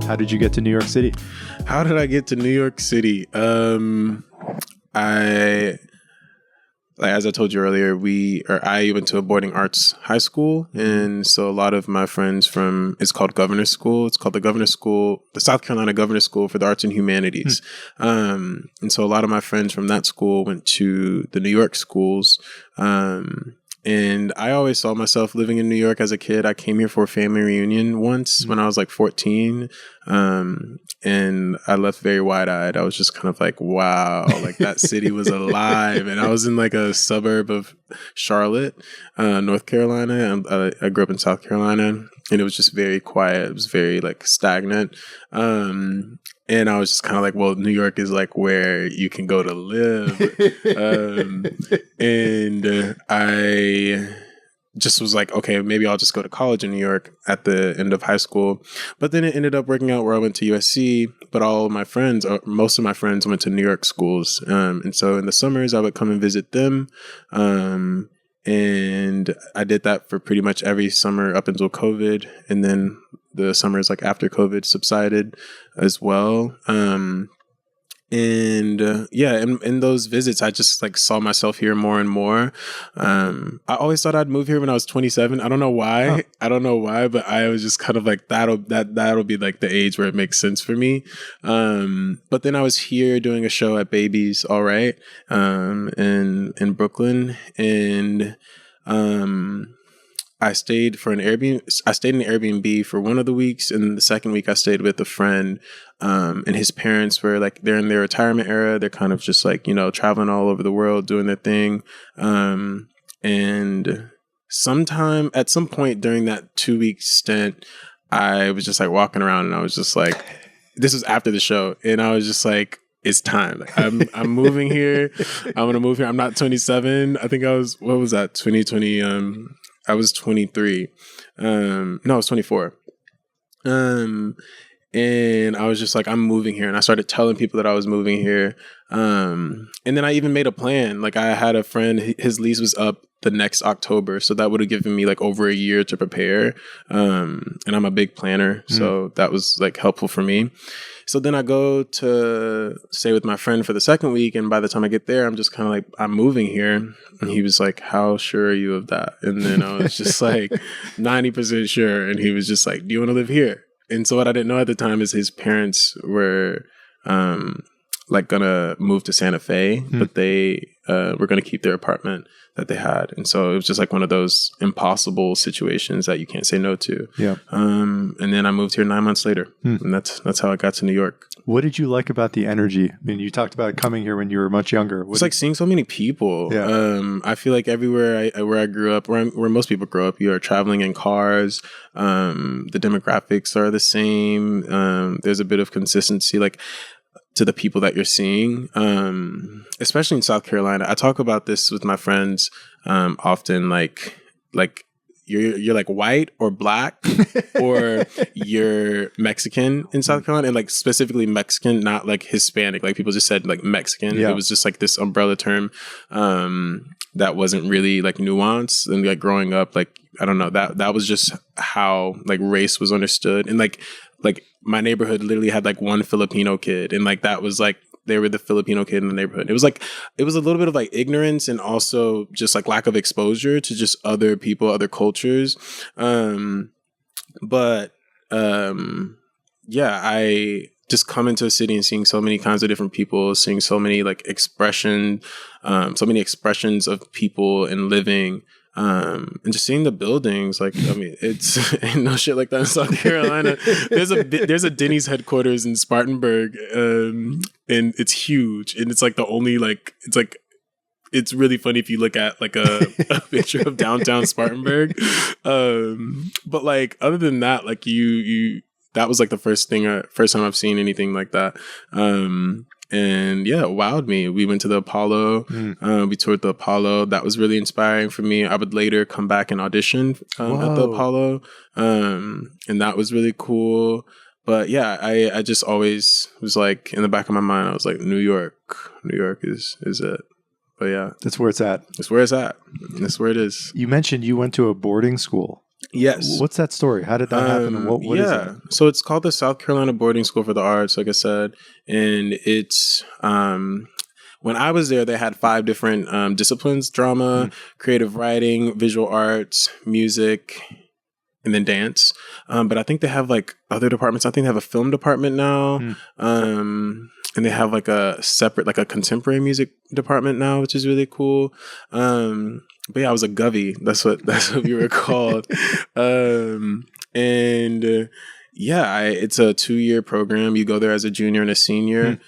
How did you get to New York City? How did I get to New York City? As I told you earlier, I went to a boarding arts high school, and so a lot of my friends it's called Governor's School. It's called the South Carolina Governor's School for the Arts and Humanities. And so a lot of my friends from that school went to the New York schools. And I always saw myself living in New York as a kid. I came here for a family reunion once when I was like 14. And I left very wide-eyed. I was just kind of like, wow, like that city was alive. And I was in like a suburb of Charlotte, North Carolina. I grew up in South Carolina, and it was just very quiet. It was very like stagnant. And I was just kind of like, well, New York is like where you can go to live. And I just was like, okay, maybe I'll just go to college in New York at the end of high school. But then it ended up working out where I went to USC, but most of my friends went to New York schools. And so in the summers, I would come and visit them. And I did that for pretty much every summer up until COVID. And then the summers like after COVID subsided as well. In those visits, I just like saw myself here more and more. I always thought I'd move here when I was 27. I don't know why. Huh. I don't know why, but I was just kind of like, that'll be like the age where it makes sense for me. But then I was here doing a show at Babies All Right, in Brooklyn, and I stayed in an Airbnb for one of the weeks, and the second week I stayed with a friend, and his parents were like, they're in their retirement era. They're kind of just like, traveling all over the world, doing their thing. And at some point during that 2-week stint, I was just like walking around, and I was just like, this was after the show, and I was just like, it's time. Like, I'm moving here. I'm going to move here. I'm not 27. I think what was that? 2020. I was 23. No, I was 24. And I was just like, I'm moving here. And I started telling people that I was moving here. And then I even made a plan. Like, I had a friend, his lease was up the next October. So that would have given me like over a year to prepare. And I'm a big planner. So that was like helpful for me. So then I go to stay with my friend for the second week. And by the time I get there, I'm just kind of like, I'm moving here. And he was like, how sure are you of that? And then I was just like 90% sure. And he was just like, do you want to live here? And so what I didn't know at the time is his parents were like gonna move to Santa Fe, but they were gonna keep their apartment that they had. And so it was just like one of those impossible situations that you can't say no to. Yeah. And then I moved here 9 months later, and that's how I got to New York. What did you like about the energy? I mean, you talked about coming here when you were much younger. It's like seeing so many people. Yeah. I feel like everywhere where I grew up, where most people grow up, you are traveling in cars. The demographics are the same. There's a bit of consistency, like, to the people that you're seeing, especially in South Carolina. I talk about this with my friends often, like you're like white or black or you're Mexican in South Carolina, and like specifically Mexican, not like Hispanic. Like people just said like Mexican. Yeah. It was just like this umbrella term that wasn't really like nuanced. And like growing up, like, I don't know, that was just how like race was understood. And like my neighborhood literally had like one Filipino kid, and like that was like, they were the Filipino kid in the neighborhood. It was a little bit of like ignorance and also just like lack of exposure to just other people, other cultures. I just come into a city and seeing so many kinds of different people, seeing so many like expressions of people and living. And just seeing the buildings, like, I mean, it's ain't no shit like that in South Carolina. There's a Denny's headquarters in Spartanburg, and it's huge, and it's like the only like, it's really funny if you look at like a picture of downtown Spartanburg. But like other than that, like that was like the first time I've seen anything like that. And yeah, it wowed me. We went to the Apollo. We toured the Apollo. That was really inspiring for me. I would later come back and audition at the Apollo. And that was really cool. But yeah, I just always was like, in the back of my mind, I was like, New York is it. But yeah. That's where it's at. That's where it's at. That's where it is. You mentioned you went to a boarding school. Yes. What's that story? How did that happen? And what is it? So it's called the South Carolina Boarding School for the Arts, like I said, and it's when I was there, they had 5 different disciplines: drama, creative writing, visual arts, music, and then dance. But I think they have like other departments. I think they have a film department now. And they have like a separate, like a contemporary music department now, which is really cool. But yeah, I was a Govey. That's what we were called. It's a 2-year program. You go there as a junior and a senior.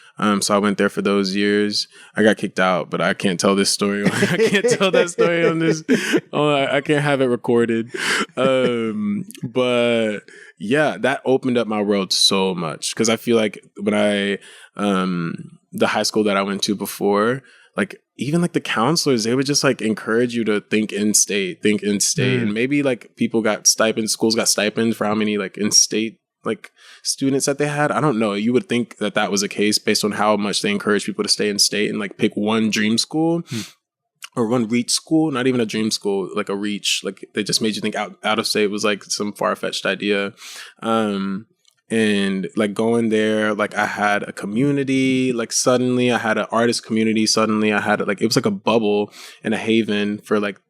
So I went there for those years. I got kicked out, but I can't tell this story. I can't tell that story on this. I can't have it recorded. But yeah, that opened up my world so much, because I feel like when the high school that I went to before, like even like the counselors, they would just like encourage you to think in state. And maybe like schools got stipends for how many like in-state like students that they had. I don't know. You would think that was the case based on how much they encourage people to stay in state and like pick one dream school or one reach school, not even a dream school, like a reach. Like they just made you think out of state was like some far-fetched idea. And like going there, like I had a community, like suddenly I had an artist community. Suddenly I had like, it was like a bubble and a haven for like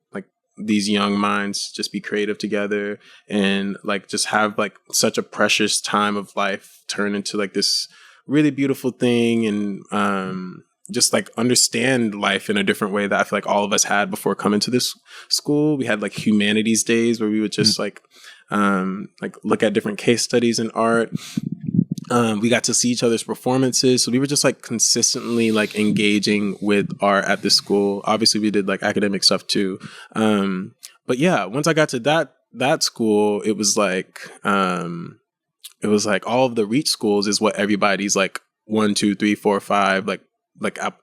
these young minds just be creative together and like just have like such a precious time of life turn into like this really beautiful thing. And just like understand life in a different way that I feel like all of us had before coming to this school. We had like humanities days where we would just like look at different case studies in art. We got to see each other's performances. So we were just like consistently like engaging with art at this school. Obviously we did like academic stuff too. But yeah, once I got to that school, it was like all of the reach schools is what everybody's like 1, 2, 3, 4, 5,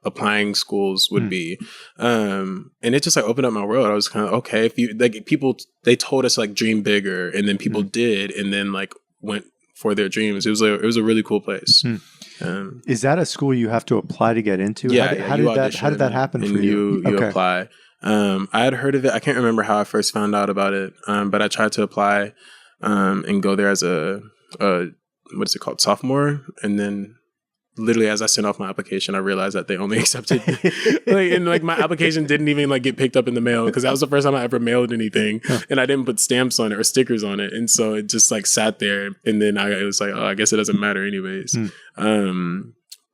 applying schools would be. And it just like opened up my world. I was kind of, okay, if you like people, they told us like dream bigger, and then people did, and then like went for their dreams. It was a really cool place. Is that a school you have to apply to get into? Yeah. How did that happen for you? You apply. I had heard of it. I can't remember how I first found out about it. But I tried to apply and go there as a what is it called? Sophomore. And then literally as I sent off my application, I realized that they only accepted my application didn't even like get picked up in the mail, because that was the first time I ever mailed anything, and I didn't put stamps on it or stickers on it, and so it just like sat there. And then it was like, oh, I guess it doesn't matter anyways.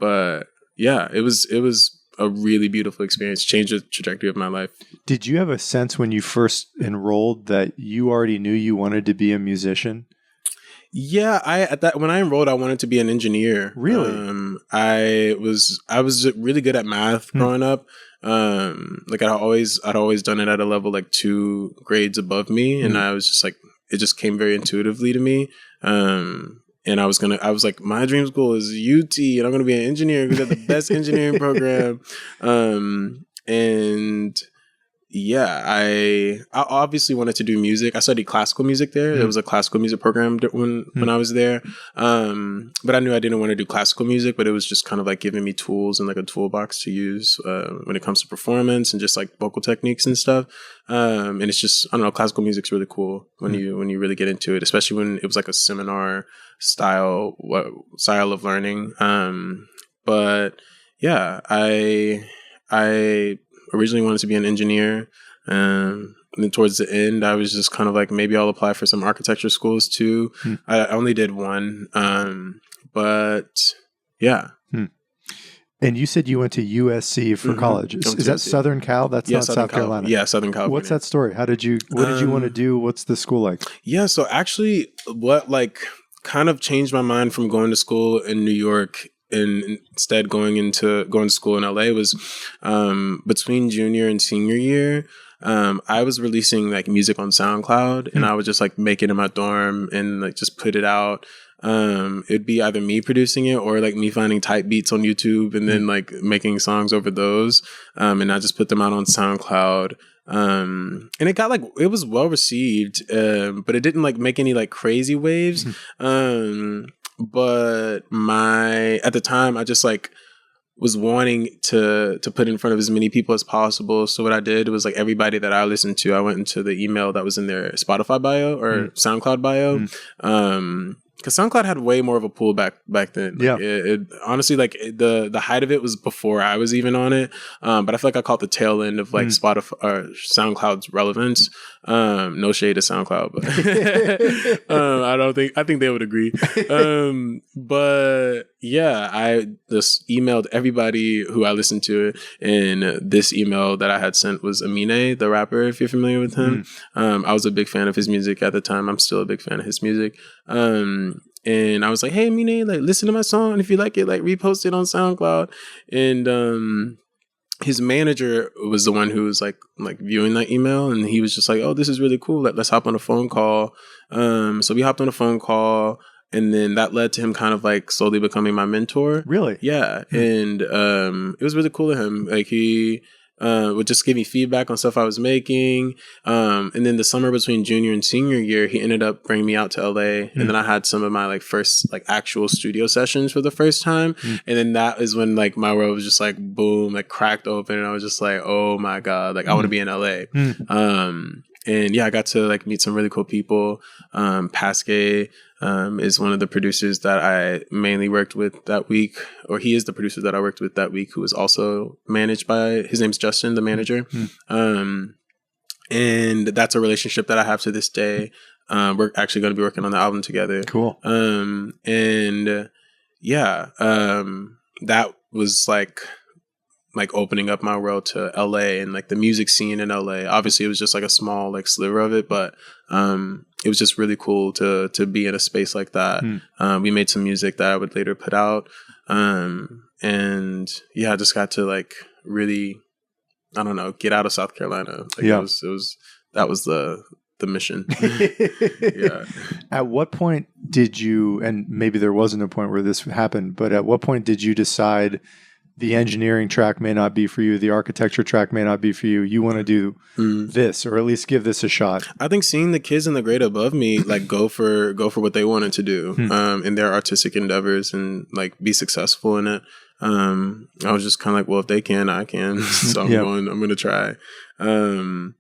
But yeah, it was a really beautiful experience. Changed the trajectory of my life. Did you have a sense when you first enrolled that you already knew you wanted to be a musician? Yeah, when I enrolled, I wanted to be an engineer. Really? I was really good at math growing up. Like I'd always done it at a level like 2 grades above me, and I was just like, it just came very intuitively to me. And I was like, my dream school is UT, and I'm gonna be an engineer because they have the best engineering program. And yeah, I obviously wanted to do music. I studied classical music there. There was a classical music program when I was there. But I knew I didn't want to do classical music, but it was just kind of like giving me tools and like a toolbox to use when it comes to performance and just like vocal techniques and stuff. And it's just, I don't know, classical music's really cool when you really get into it, especially when it was like a seminar style of learning. But yeah, I originally wanted to be an engineer. And then towards the end, I was just kind of like, maybe I'll apply for some architecture schools too. I only did one. But yeah. And you said you went to USC for college. Is that Southern Cal? That's not South Carolina. Yeah, Southern California. What's that story? What did you want to do? What's the school like? Yeah, so actually what like kind of changed my mind from going to school in New York and instead going to school in LA was between junior and senior year. I was releasing like music on SoundCloud, and I would just like make it in my dorm and like just put it out. It'd be either me producing it or like me finding type beats on YouTube and then like making songs over those. And I just put them out on SoundCloud. And it was well received, but it didn't like make any like crazy waves. But at the time I just like was wanting to put in front of as many people as possible. So what I did was like everybody that I listened to, I went into the email that was in their Spotify bio or SoundCloud bio. Because SoundCloud had way more of a pull back then. Like it honestly, like the height of it was before I was even on it. But I feel like I caught the tail end of like Spotify or SoundCloud's relevance. No shade to SoundCloud, but I think they would agree. But yeah, I just emailed everybody who I listened to it, and this email that I had sent was Amine, the rapper, if you're familiar with him. I was a big fan of his music at the time. I'm still a big fan of his music. And I was like, hey, Amine, like listen to my song, and if you like it, like repost it on SoundCloud. And his manager was the one who was like viewing that email, and he was just like, oh, this is really cool. Let's hop on a phone call. So we hopped on a phone call, and then that led to him kind of like slowly becoming my mentor. Really? Yeah. And it was really cool of him. Like he would just give me feedback on stuff I was making. And then the summer between junior and senior year, he ended up bringing me out to LA. And then I had some of my like first like actual studio sessions for the first time. And then that is when like my world was just like boom, like cracked open. And I was just like, oh my God, like I want to be in LA. And yeah, I got to like meet some really cool people. Pasquet is one of the producers that I mainly worked with that week, or he is the producer that I worked with that week, who was also managed by, his name's Justin, the manager. And that's a relationship that I have to this day. We're actually going to be working on the album together. Cool. And yeah, that was like opening up my world to LA and like the music scene in LA. Obviously it was just like a small like sliver of it, but it was just really cool to be in a space like that. We made some music that I would later put out. And yeah, I just got to like really, I don't know, get out of South Carolina. Like it was that was the mission. Yeah. At what point did you, and maybe there wasn't a point where this happened, but at what point did you decide the engineering track may not be for you, the architecture track may not be for you, you want to do this, or at least give this a shot? I think seeing the kids in the grade above me like go for what they wanted to do in their artistic endeavors and like be successful in it. I was just kind of like, well, if they can, I can. So I'm going to try. And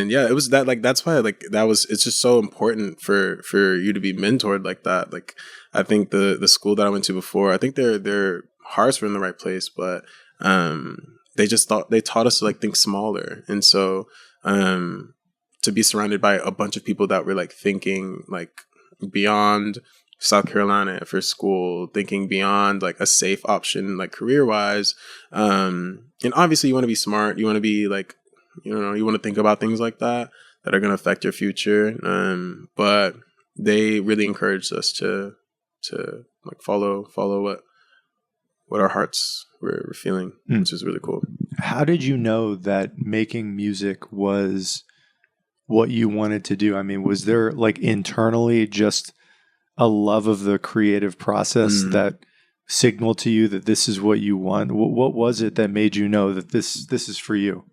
yeah, it was that, like, that's why, like, it's just so important for you to be mentored like that. Like, I think the school that I went to before, I think their hearts were in the right place, but they taught us to like think smaller. And so to be surrounded by a bunch of people that were like thinking like beyond South Carolina for school, thinking beyond like a safe option, like career wise. And obviously you want to be smart. You want to be like, you want to think about things like that are going to affect your future. But they really encouraged us to like follow what our hearts were feeling, which is really cool. How did you know that making music was what you wanted to do? I mean, was there like internally just a love of the creative process that signaled to you that this is what you want? What was it that made you know that this is for you?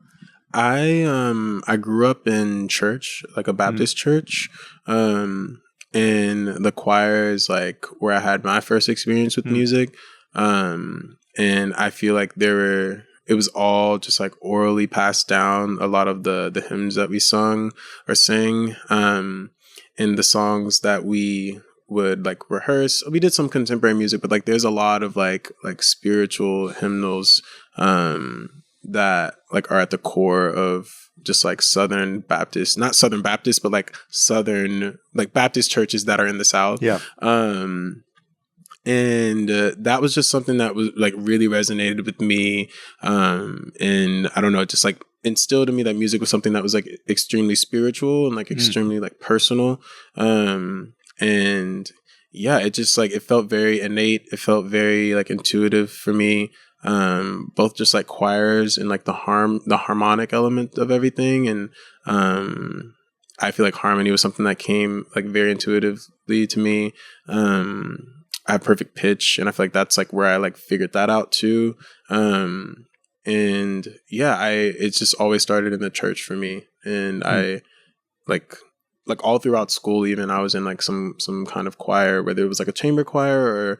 I grew up in church, like a Baptist church, and the choir is like where I had my first experience with music. And I feel like it was all just like orally passed down, a lot of the hymns that we sung or sang, and the songs that we would like rehearse. We did some contemporary music, but like there's a lot of like spiritual hymnals that like are at the core of just like Southern Baptist, not Southern Baptist, but like Southern like Baptist churches that are in the South. Yeah. And that was just something that was like really resonated with me. And I don't know, it just like instilled in me that music was something that was like extremely spiritual and like extremely like personal. And yeah, it just like, it felt very innate. It felt very like intuitive for me. Both just like choirs and like the harmonic element of everything. And I feel like harmony was something that came like very intuitively to me. I have perfect pitch, and I feel like that's like where I like figured that out too. And yeah, it's just always started in the church for me. And I like all throughout school, even I was in like some kind of choir, whether it was like a chamber choir or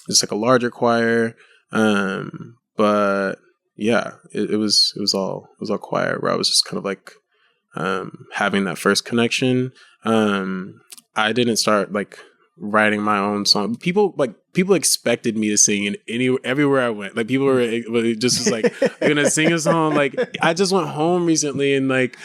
just like a larger choir. But yeah, it was all quiet, where I was just kind of like having that first connection. I didn't start like writing my own song. People expected me to sing in everywhere I went. Like people were just was like, "You're gonna sing a song." Like I just went home recently, and like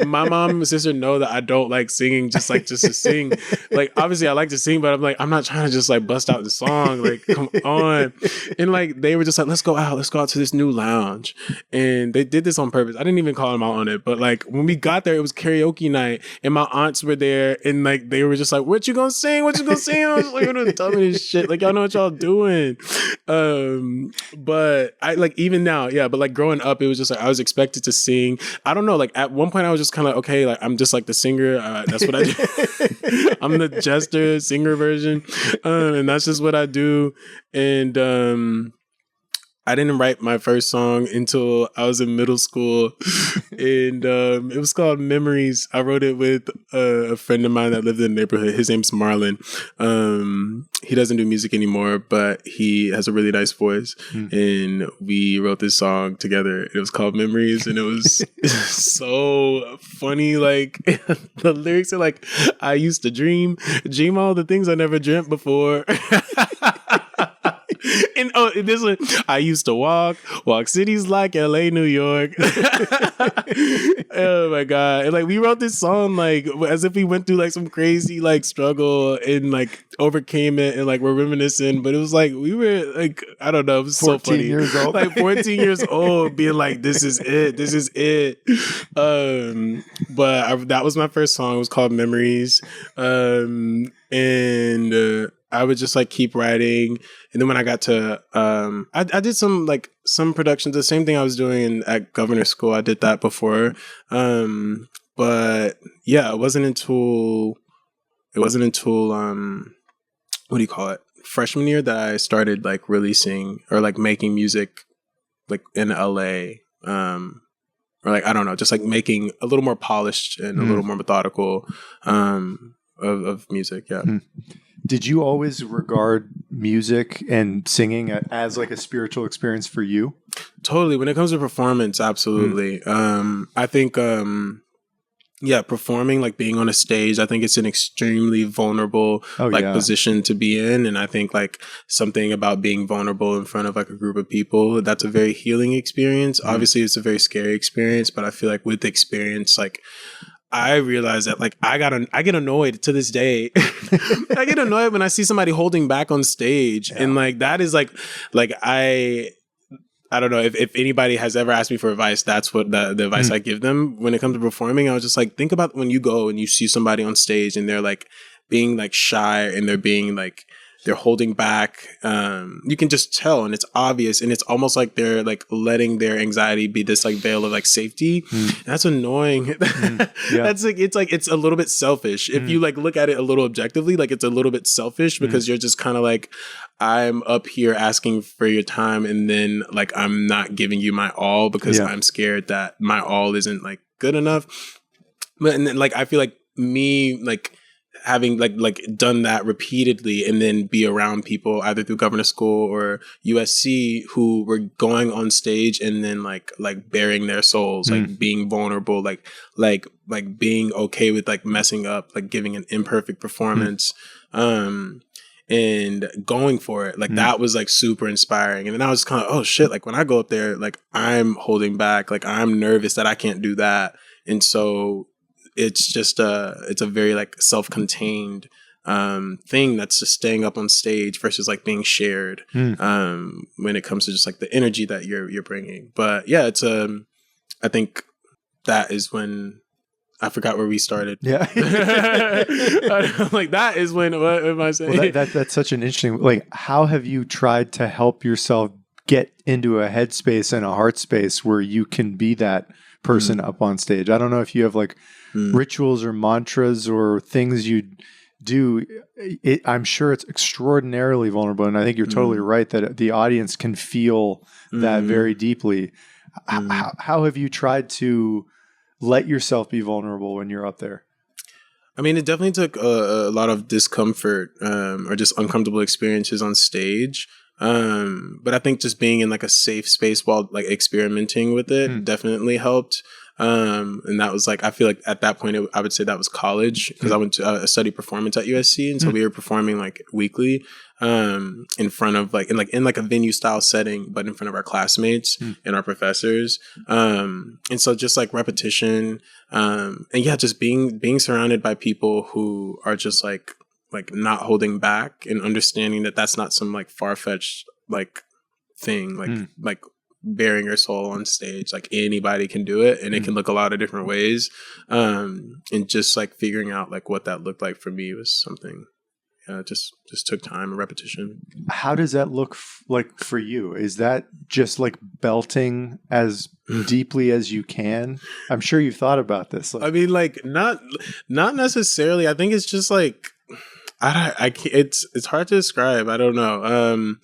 my mom and my sister know that I don't like singing just to sing. Like obviously I like to sing, but I'm like, I'm not trying to just like bust out the song. Like come on. And like they were just like, let's go out to this new lounge. And they did this on purpose. I didn't even call them out on it, but like when we got there, it was karaoke night, and my aunts were there, and like they were just like, "What you gonna sing? What you gonna sing?" I was like, "What are dumbest shit? Like y'all know what y'all doing." But I like even now, yeah. But like growing up, it was just like I was expected to sing. I don't know. Like at one point, I was just kind of okay. Like I'm just like the singer. That's what I do. I'm the jester singer version, and that's just what I do. And I didn't write my first song until I was in middle school, and it was called Memories. I wrote it with a friend of mine that lived in the neighborhood. His name's Marlon. He doesn't do music anymore, but he has a really nice voice, and we wrote this song together. It was called Memories, and it was so funny. Like the lyrics are like, "I used to dream all the things I never dreamt before." And this one, I used to walk cities like LA, New York. Oh my God. And like we wrote this song like as if we went through like some crazy like struggle and like overcame it, and like we're reminiscing, but it was like we were like, I don't know, it was so funny. 14 years old. Like 14 years old being like, this is it. But that was my first song. It was called Memories. And I would just like keep writing. And then when I got to, I did some productions, the same thing I was doing at Governor School. I did that before. But yeah, it wasn't until, what do you call it? Freshman year that I started like releasing or like making music like in LA. Or like, I don't know, just like making a little more polished and a little more methodical, of music. Yeah. Did you always regard music and singing as like a spiritual experience for you? Totally. When it comes to performance, absolutely. I think, performing, like being on a stage, I think it's an extremely vulnerable position to be in. And I think like something about being vulnerable in front of like a group of people, that's a very healing experience. Obviously, it's a very scary experience, but I feel like with experience, like I realized that like I get annoyed to this day. I get annoyed when I see somebody holding back on stage, and like that is like I don't know if anybody has ever asked me for advice. That's what the advice I give them when it comes to performing. I was just like, think about when you go and you see somebody on stage and they're like being like shy and they're being like, they're holding back. You can just tell, and it's obvious, and it's almost like they're like letting their anxiety be this like veil of like safety. That's annoying. That's like it's a little bit selfish. If you like look at it a little objectively, like it's a little bit selfish because you're just kind of like, I'm up here asking for your time, and then like I'm not giving you my all because I'm scared that my all isn't like good enough. But and then like I feel like me like having like done that repeatedly and then be around people either through Governor School or USC who were going on stage and then like bearing their souls, like being vulnerable, like being okay with like messing up, like giving an imperfect performance, and going for it. Like that was like super inspiring. And then I was kind of, oh shit, like when I go up there, like I'm holding back, like I'm nervous that I can't do that. And so it's just it's a very like self-contained thing that's just staying up on stage versus like being shared when it comes to just like the energy that you're bringing. But yeah, it's I think that is when I forgot where we started. Yeah. Like that is when, what am I saying? Well, that's such an interesting, like, how have you tried to help yourself get into a headspace and a heart space where you can be that person up on stage? I don't know if you have like rituals or mantras or things you do. I'm sure it's extraordinarily vulnerable. And I think you're totally right that the audience can feel that very deeply. How have you tried to let yourself be vulnerable when you're up there? I mean, it definitely took a lot of discomfort or just uncomfortable experiences on stage. But I think just being in like a safe space while like experimenting with it definitely helped. And that was like, I feel like at that point, I would say that was college, because I went to study performance at USC. And so we were performing like weekly, in front of like, in like a venue style setting, but in front of our classmates and our professors. And so just like repetition, and yeah, just being surrounded by people who are just like not holding back and understanding that that's not some like far-fetched like thing, like bearing your soul on stage. Like anybody can do it, and it can look a lot of different ways. And just like figuring out like what that looked like for me was something just took time and repetition. How does that look like for you? Is that just like belting as deeply as you can? I'm sure you've thought about this. I mean, like not necessarily. I think it's just like I can't, it's hard to describe. I don't know.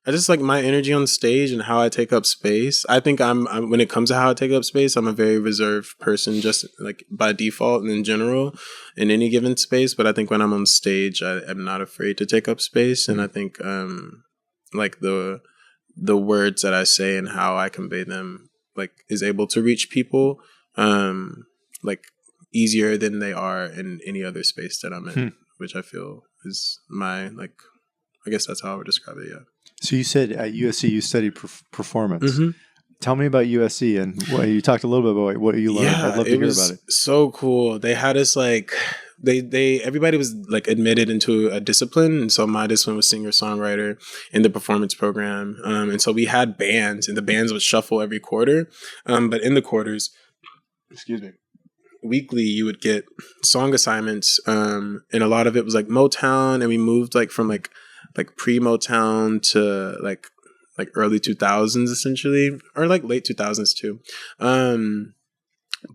I just like my energy on stage and how I take up space. I think I'm when it comes to how I take up space, I'm a very reserved person, just like by default and in general in any given space. But I think when I'm on stage, I'm not afraid to take up space. And I think like the words that I say and how I convey them like is able to reach people like easier than they are in any other space that I'm in, which I feel is my like, I guess that's how I would describe it. Yeah. So you said at USC you studied performance. Tell me about USC and what you talked a little bit about what you learned. Yeah, I'd love to hear about it. So cool. They had us like everybody was like admitted into a discipline, and so my discipline was singer-songwriter in the performance program. And so we had bands, and the bands would shuffle every quarter. But in the quarters, weekly you would get song assignments, and a lot of it was like Motown, and we moved like from like pre-Motown to like early 2000s essentially, or like late 2000s too.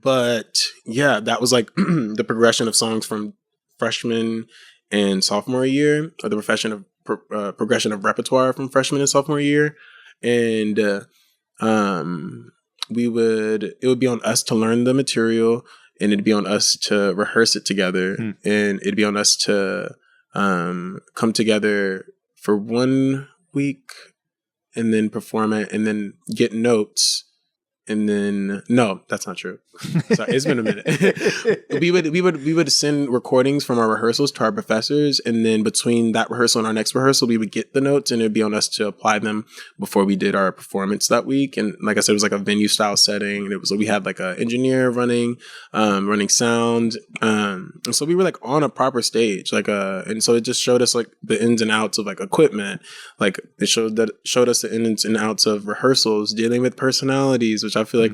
But yeah, that was like the progression of songs from freshman and sophomore year, or the progression of repertoire from freshman and sophomore year. And it would be on us to learn the material, and it'd be on us to rehearse it together, and it'd be on us to come together for 1 week and then perform it and then get notes. And then, no, that's not true. Sorry, it's been a minute. we would send recordings from our rehearsals to our professors, and then between that rehearsal and our next rehearsal, we would get the notes, and it'd be on us to apply them before we did our performance that week. And like I said, it was like a venue style setting, and it was we had like an engineer running sound, and so we were like on a proper stage, and so it just showed us like the ins and outs of like equipment, like it showed us the ins and outs of rehearsals, dealing with personalities, which I feel like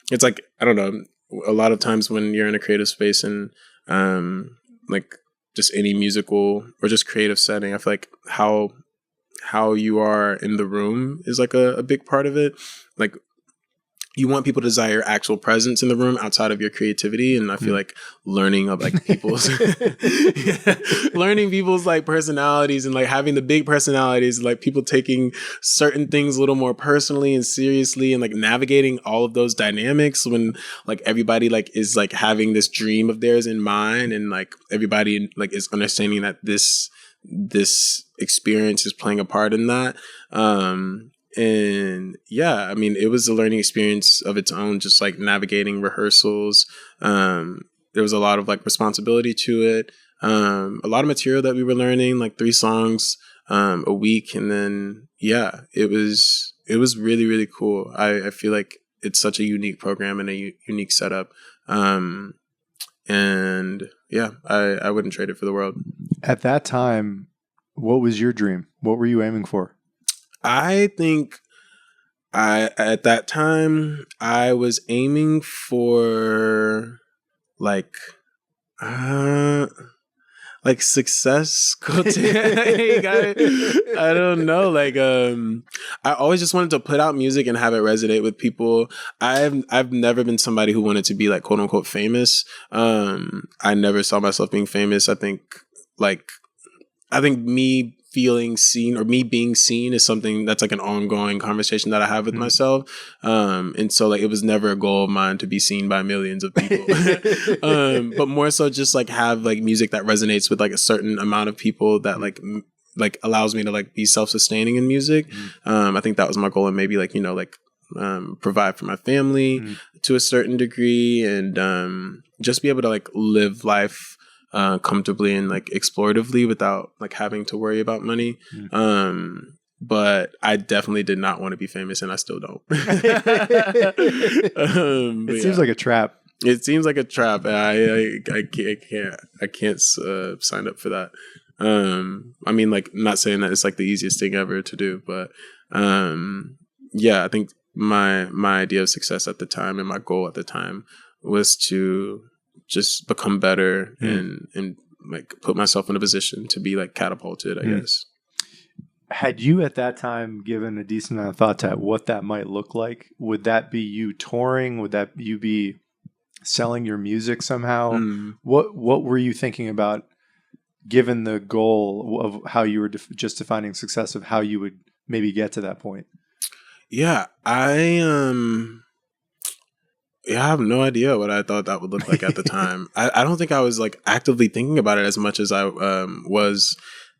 it's like, I don't know, a lot of times when you're in a creative space and like just any musical or just creative setting, I feel like how you are in the room is like a big part of it. Like you want people to desire actual presence in the room outside of your creativity. And I feel like learning of like people's, learning people's like personalities and like having the big personalities, like people taking certain things a little more personally and seriously, and like navigating all of those dynamics when like everybody like is like having this dream of theirs in mind, and like everybody like is understanding that this experience is playing a part in that. And yeah, I mean, it was a learning experience of its own, just like navigating rehearsals. There was a lot of like responsibility to it. A lot of material that we were learning, like 3 songs a week. And then, yeah, it was really, really cool. I feel like it's such a unique program and a unique setup. And yeah, I wouldn't trade it for the world. At that time, what was your dream? What were you aiming for? I think at that time I was aiming for like success. You got it. I don't know. Like I always just wanted to put out music and have it resonate with people. I've never been somebody who wanted to be like quote unquote famous. I never saw myself being famous. I think me feeling seen or me being seen is something that's like an ongoing conversation that I have with myself. And so like it was never a goal of mine to be seen by millions of people. But more so just like have like music that resonates with like a certain amount of people that like like allows me to like be self-sustaining in music. I think that was my goal, and maybe like, you know, like provide for my family to a certain degree, and just be able to like live life comfortably and like exploratively without like having to worry about money. But I definitely did not want to be famous, and I still don't. It seems like a trap. It seems like a trap. I can't sign up for that. I mean, like, I'm not saying that it's like the easiest thing ever to do, but yeah, I think my idea of success at the time and my goal at the time was to just become better and like put myself in a position to be like catapulted, I guess. Had you at that time given a decent amount of thought to what that might look like? Would that be you touring? Would that you be selling your music somehow? What were you thinking about, given the goal of how you were just defining success, of how you would maybe get to that point? Yeah, I have no idea what I thought that would look like at the time. I don't think I was like actively thinking about it as much as I was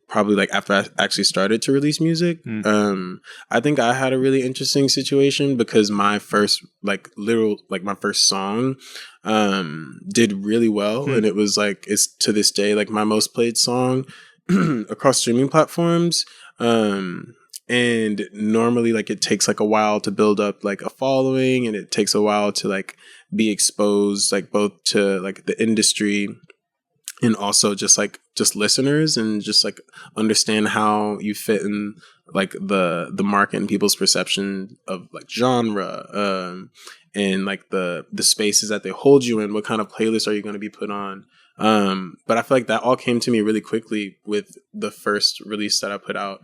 probably like after I actually started to release music. I think I had a really interesting situation because my first like my first song did really well, and it was like, it's to this day like my most played song across streaming platforms. And normally like it takes like a while to build up like a following, and it takes a while to like be exposed like both to like the industry and also just listeners, and just like understand how you fit in like the market and people's perception of like genre, and like the spaces that they hold you in. What kind of playlist are you going to be put on? But I feel like that all came to me really quickly with the first release that I put out.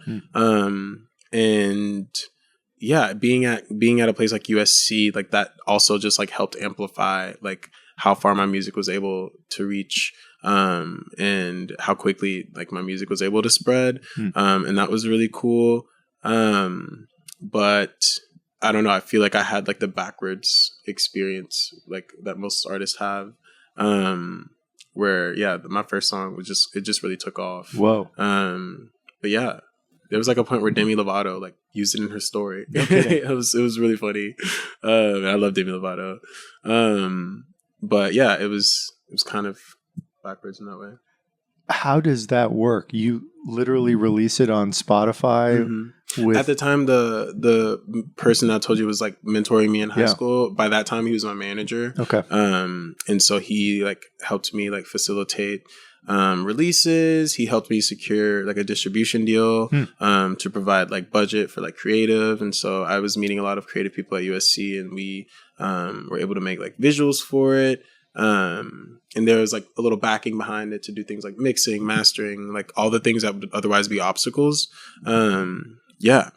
And yeah, being at a place like USC, like that also just like helped amplify like how far my music was able to reach, and how quickly like my music was able to spread. And that was really cool. But I don't know, I feel like I had like the backwards experience like that most artists have, where my first song was just really took off. Whoa. But yeah, there was like a point where Demi Lovato like used it in her story. Okay. It was really funny. I love Demi Lovato. But yeah, it was kind of backwards in that way. How does that work? You literally release it on Spotify? At the time, the person I told you was like mentoring me in high school. By that time, he was my manager. Okay. And so he like helped me like facilitate releases. He helped me secure like a distribution deal to provide like budget for like creative. And so I was meeting a lot of creative people at USC, and we were able to make like visuals for it. And there was like a little backing behind it to do things like mixing, mastering, like all the things that would otherwise be obstacles. Yeah.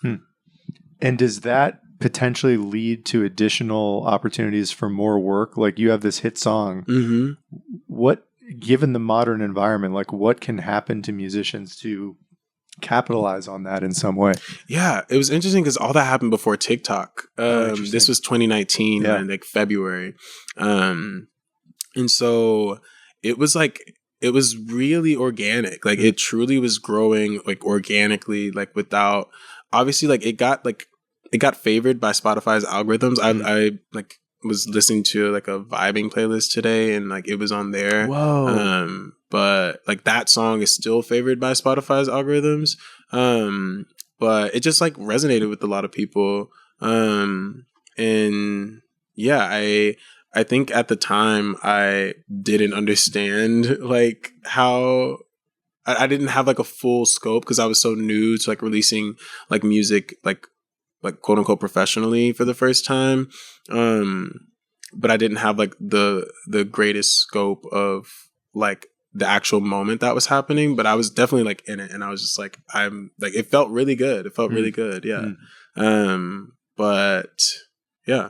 And does that potentially lead to additional opportunities for more work? Like, you have this hit song. What, given the modern environment, like what can happen to musicians to capitalize on that in some way? Yeah, it was interesting because all that happened before TikTok. This was 2019, in like February. And so it was really organic. Like it truly was growing like organically, like without, obviously like it got favored by Spotify's algorithms. I like was listening to like a vibing playlist today, and like it was on there. Whoa. But like that song is still favored by Spotify's algorithms. But it just like resonated with a lot of people. And yeah, I think at the time I didn't understand like how I didn't have like a full scope because I was so new to like releasing like music like quote unquote professionally for the first time. But I didn't have like the greatest scope of like the actual moment that was happening, but I was definitely like in it, and I was just like, I'm like, it felt really good. It felt really good. Yeah. But yeah.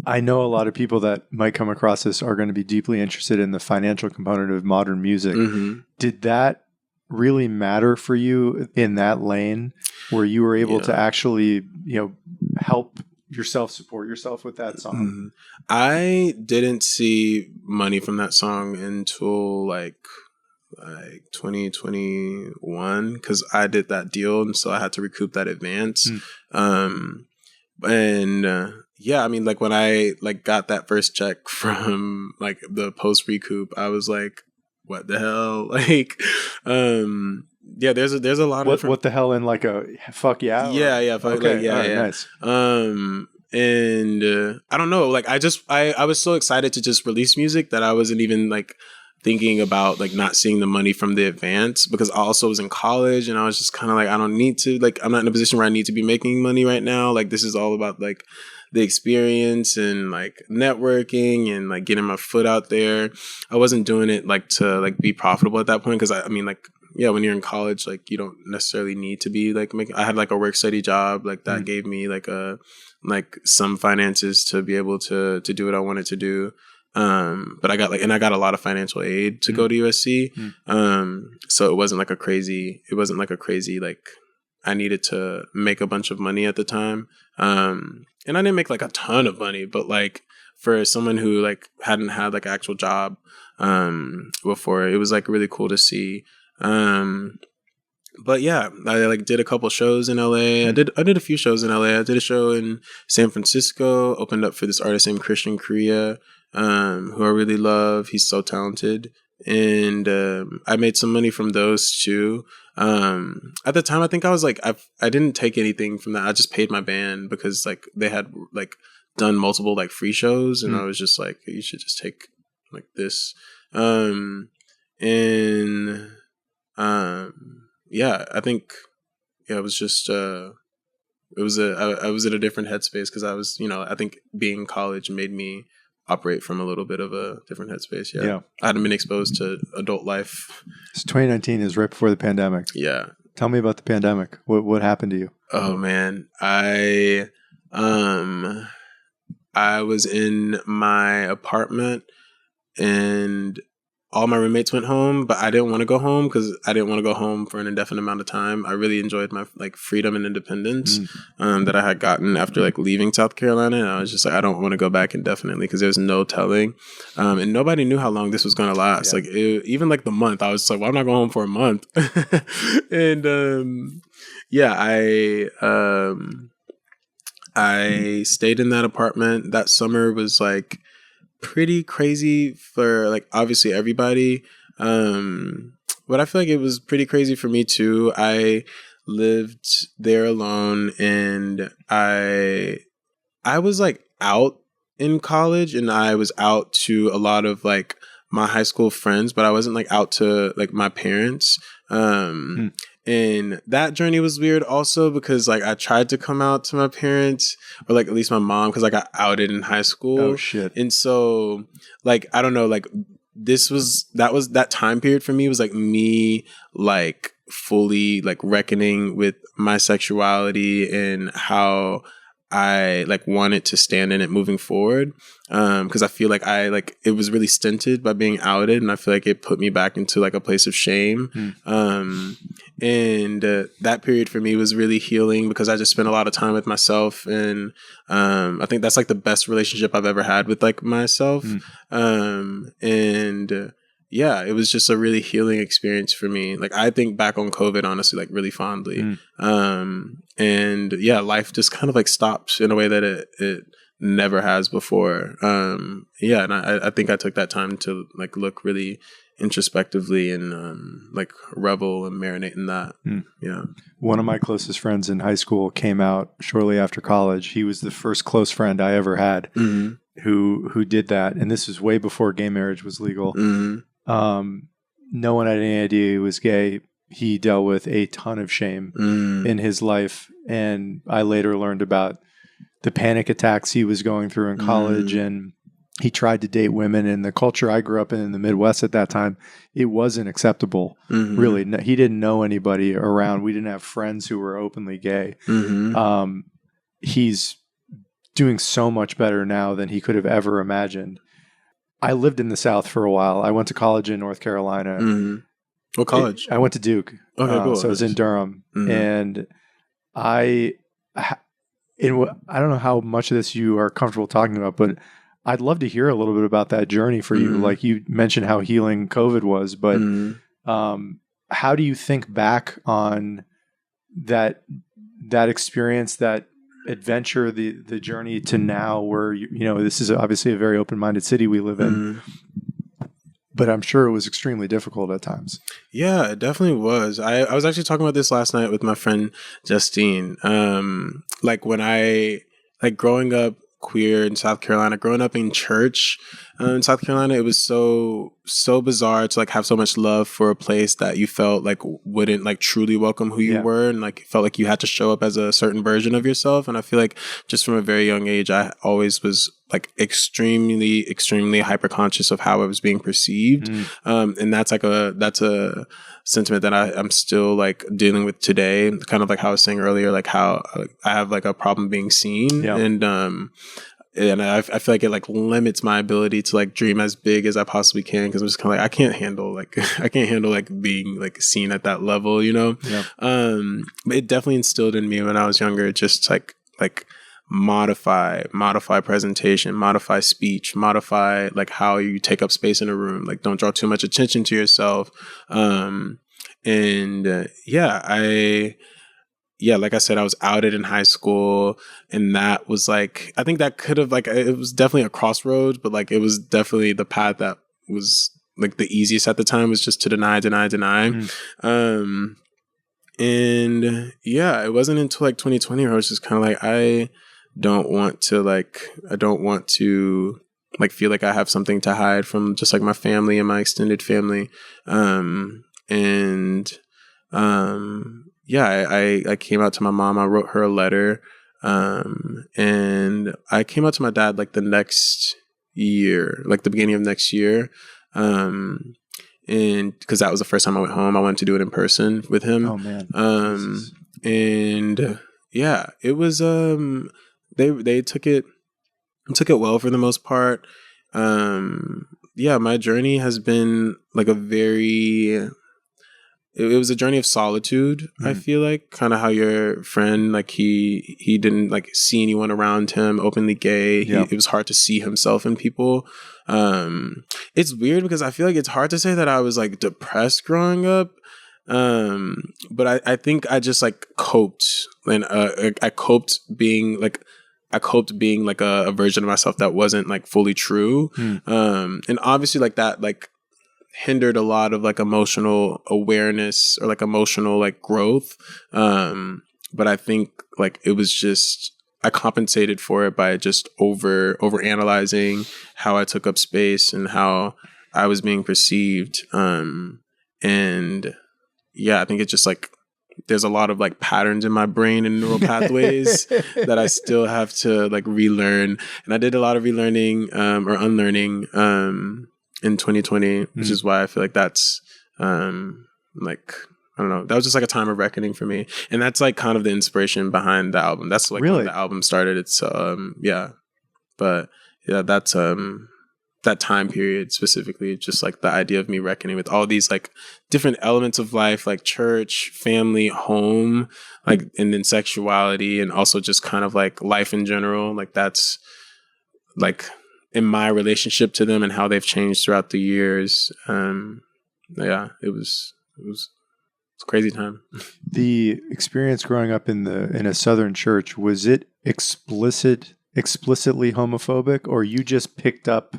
I know a lot of people that might come across this are going to be deeply interested in the financial component of modern music. Did that really matter for you in that lane where you were able to actually, help yourself support yourself with that song? I didn't see money from that song until like like 2021 because I did that deal, and so I had to recoup that advance. Yeah, I mean, like when I like got that first check from like the post recoup, I was like, what the hell? Like, yeah, there's a lot of what the hell in like a fuck yeah? Yeah, fuck, okay, like, yeah, right, yeah. Nice. And I don't know, like I was so excited to just release music that I wasn't even like thinking about like not seeing the money from the advance, because I also was in college and I was just kind of like, I don't need to, like, I'm not in a position where I need to be making money right now. Like, this is all about like the experience and like networking and like getting my foot out there. I wasn't doing it like to like be profitable at that point, because I mean, like, yeah, when you're in college, like you don't necessarily need to be like making. I had like a work study job, like that gave me like some finances to be able to do what I wanted to do. But I got a lot of financial aid to go to USC. So it wasn't like a crazy like I needed to make a bunch of money at the time. And I didn't make like a ton of money, but like for someone who like hadn't had like an actual job before, it was like really cool to see. But yeah, I like did a couple shows in LA. I did a few shows in LA. I did a show in San Francisco, opened up for this artist named Christian Korea, who I really love. He's so talented. And I made some money from those too. At the time, I think I was like, I didn't take anything from that. I just paid my band because like they had like done multiple like free shows, and I was just like, you should just take like this. Yeah, I think, yeah, it was just, I was in a different headspace because I was, I think being in college made me operate from a little bit of a different headspace. Yeah. I hadn't been exposed to adult life. So 2019 is right before the pandemic. Yeah. Tell me about the pandemic. What happened to you? Oh man. I was in my apartment and all my roommates went home, but I didn't want to go home because I didn't want to go home for an indefinite amount of time. I really enjoyed my like freedom and independence that I had gotten after like leaving South Carolina. And I was just like, I don't want to go back indefinitely because there's no telling. And nobody knew how long this was going to last. Yeah. Like even like the month, I was like, well, I'm not going home for a month. And yeah, I stayed in that apartment. That summer was like pretty crazy for like obviously everybody, but I feel like it was pretty crazy for me too. I lived there alone, and I was like out in college, and I was out to a lot of like my high school friends, but I wasn't like out to like my parents. And that journey was weird also because like I tried to come out to my parents, or like at least my mom, because I got outed in high school. Oh shit. And so like I don't know, like that time period for me was like me like fully like reckoning with my sexuality and how I like wanted to stand in it moving forward. Because I feel like it was really stinted by being outed, and I feel like it put me back into like a place of shame. And that period for me was really healing because I just spent a lot of time with myself, and I think that's like the best relationship I've ever had with like myself. Yeah, it was just a really healing experience for me. Like I think back on COVID, honestly, like really fondly. And yeah, life just kind of like stops in a way that it never has before. Yeah, and I think I took that time to like look really introspectively and like revel and marinate in that. Yeah. One of my closest friends in high school came out shortly after college. He was the first close friend I ever had who did that, and this was way before gay marriage was legal. No one had any idea he was gay. He dealt with a ton of shame in his life, and I later learned about the panic attacks he was going through in college, and he tried to date women. In the culture I grew up in the Midwest at that time, it wasn't acceptable. Really, he didn't know anybody around. We didn't have friends who were openly gay. He's doing so much better now than he could have ever imagined. I lived in the South for a while. I went to college in North Carolina. What college? I went to Duke. Okay, cool. So I was in Durham. And I don't know how much of this you are comfortable talking about, but I'd love to hear a little bit about that journey for you. Like you mentioned how healing COVID was, but How do you think back on that experience, that adventure, the journey to now, where this is obviously a very open-minded city we live in, but I'm sure it was extremely difficult at times. Yeah, it definitely was. I was actually talking about this last night with my friend Justine. Like when like growing up queer in South Carolina, growing up in church in South Carolina, it was so bizarre to like have so much love for a place that you felt like wouldn't like truly welcome who you were, and like felt like you had to show up as a certain version of yourself. And I feel like just from a very young age, I always was like extremely hyper conscious of how I was being perceived. And that's a sentiment that I'm still like dealing with today. Kind of like how I was saying earlier, like how I have like a problem being seen. And I feel like it like limits my ability to like dream as big as I possibly can, because I'm just kind of like, I can't handle like being like seen at that level, But it definitely instilled in me when I was younger, just like modify presentation, modify speech, modify like how you take up space in a room, like don't draw too much attention to yourself. Like I said, I was outed in high school, and that was like, I think that could have like, it was definitely a crossroads, but like it was definitely the path that was like the easiest at the time, was just to deny. And yeah, it wasn't until like 2020 where I was just kind of like, I don't want to like feel like I have something to hide from just like my family and my extended family. I came out to my mom. I wrote her a letter. And I came out to my dad like the next year, like the beginning of next year. And because that was the first time I went home, I wanted to do it in person with him. Oh man. And yeah, it was, they took it well for the most part. My journey has been like it was a journey of solitude. I feel like kind of how your friend, like he didn't like see anyone around him openly gay. It was hard to see himself in people. It's weird because I feel like it's hard to say that I was like depressed growing up. But I think I just like coped, and I coped being like a version of myself that wasn't like fully true. And obviously like that like hindered a lot of like emotional awareness or like emotional like growth. But I think like it was just, I compensated for it by just over analyzing how I took up space and how I was being perceived. And yeah, I think it's just like, there's a lot of like patterns in my brain and neural pathways that I still have to like relearn. And I did a lot of relearning or unlearning in 2020, which is why I feel like that's like, I don't know, that was just like a time of reckoning for me. And that's like kind of the inspiration behind the album. That's like when the album started. It's but yeah, that's that time period specifically, just like the idea of me reckoning with all these like different elements of life, like church, family, home, like, and then sexuality, and also just kind of like life in general. Like that's like in my relationship to them and how they've changed throughout the years. It was a crazy time. The experience growing up in a Southern church, was it explicitly homophobic, or you just picked up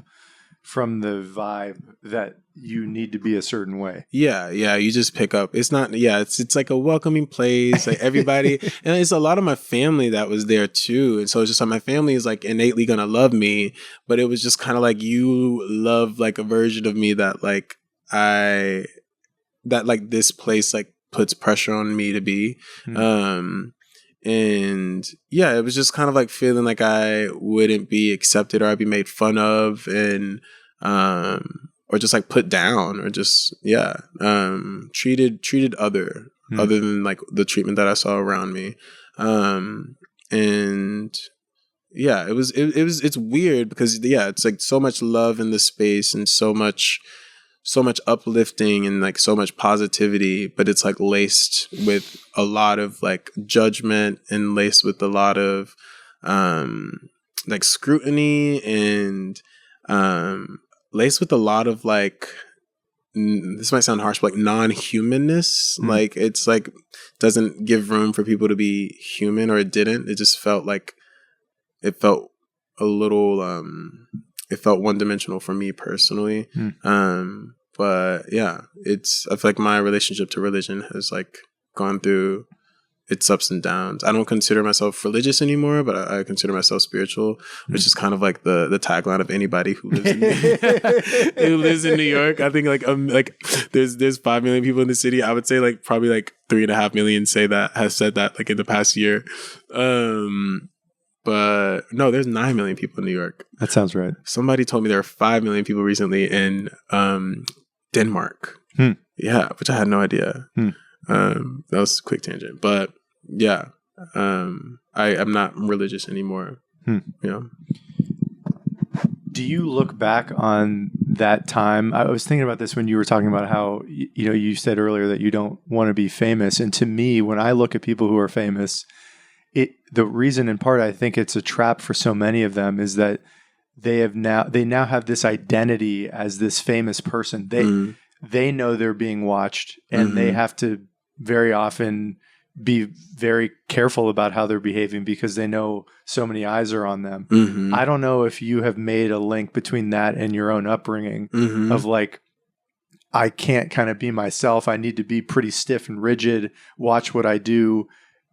from the vibe that you need to be a certain way? Yeah, you just pick up. It's not, it's like a welcoming place, like everybody, and it's a lot of my family that was there too. And so it's just like my family is like innately gonna love me, but it was just kind of like, you love like a version of me that like this place like puts pressure on me to be. And yeah, it was just kind of like feeling like I wouldn't be accepted, or I'd be made fun of, and or just like put down, or just treated other than like the treatment that I saw around me. And yeah, it's weird because it's like so much love in the space, and so much uplifting, and like so much positivity, but it's like laced with a lot of like judgment, and laced with a lot of like scrutiny, and laced with a lot of like this might sound harsh, but like non-humanness. Like it's like doesn't give room for people to be human, or it didn't. It just felt like it felt a little it felt one-dimensional for me personally. But yeah, I feel like my relationship to religion has like gone through its ups and downs. I don't consider myself religious anymore, but I consider myself spiritual, which is kind of like the tagline of anybody who lives in who lives in New York. I think like there's 5 million people in the city. I would say like probably like 3.5 million has said that like in the past year. But no, there's 9 million people in New York. That sounds right. Somebody told me there are 5 million people recently in Denmark. Yeah, which I had no idea. That was a quick tangent, but yeah, I'm not religious anymore. You know. Do you look back on that time? I was thinking about this when you were talking about how, you know, you said earlier that you don't want to be famous. And to me, when I look at people who are famous, the reason in part I think it's a trap for so many of them is that they now have this identity as this famous person. They know they're being watched, and they have to very often be very careful about how they're behaving because they know so many eyes are on them. I don't know if you have made a link between that and your own upbringing of like, I can't kind of be myself. I need to be pretty stiff and rigid, watch what I do.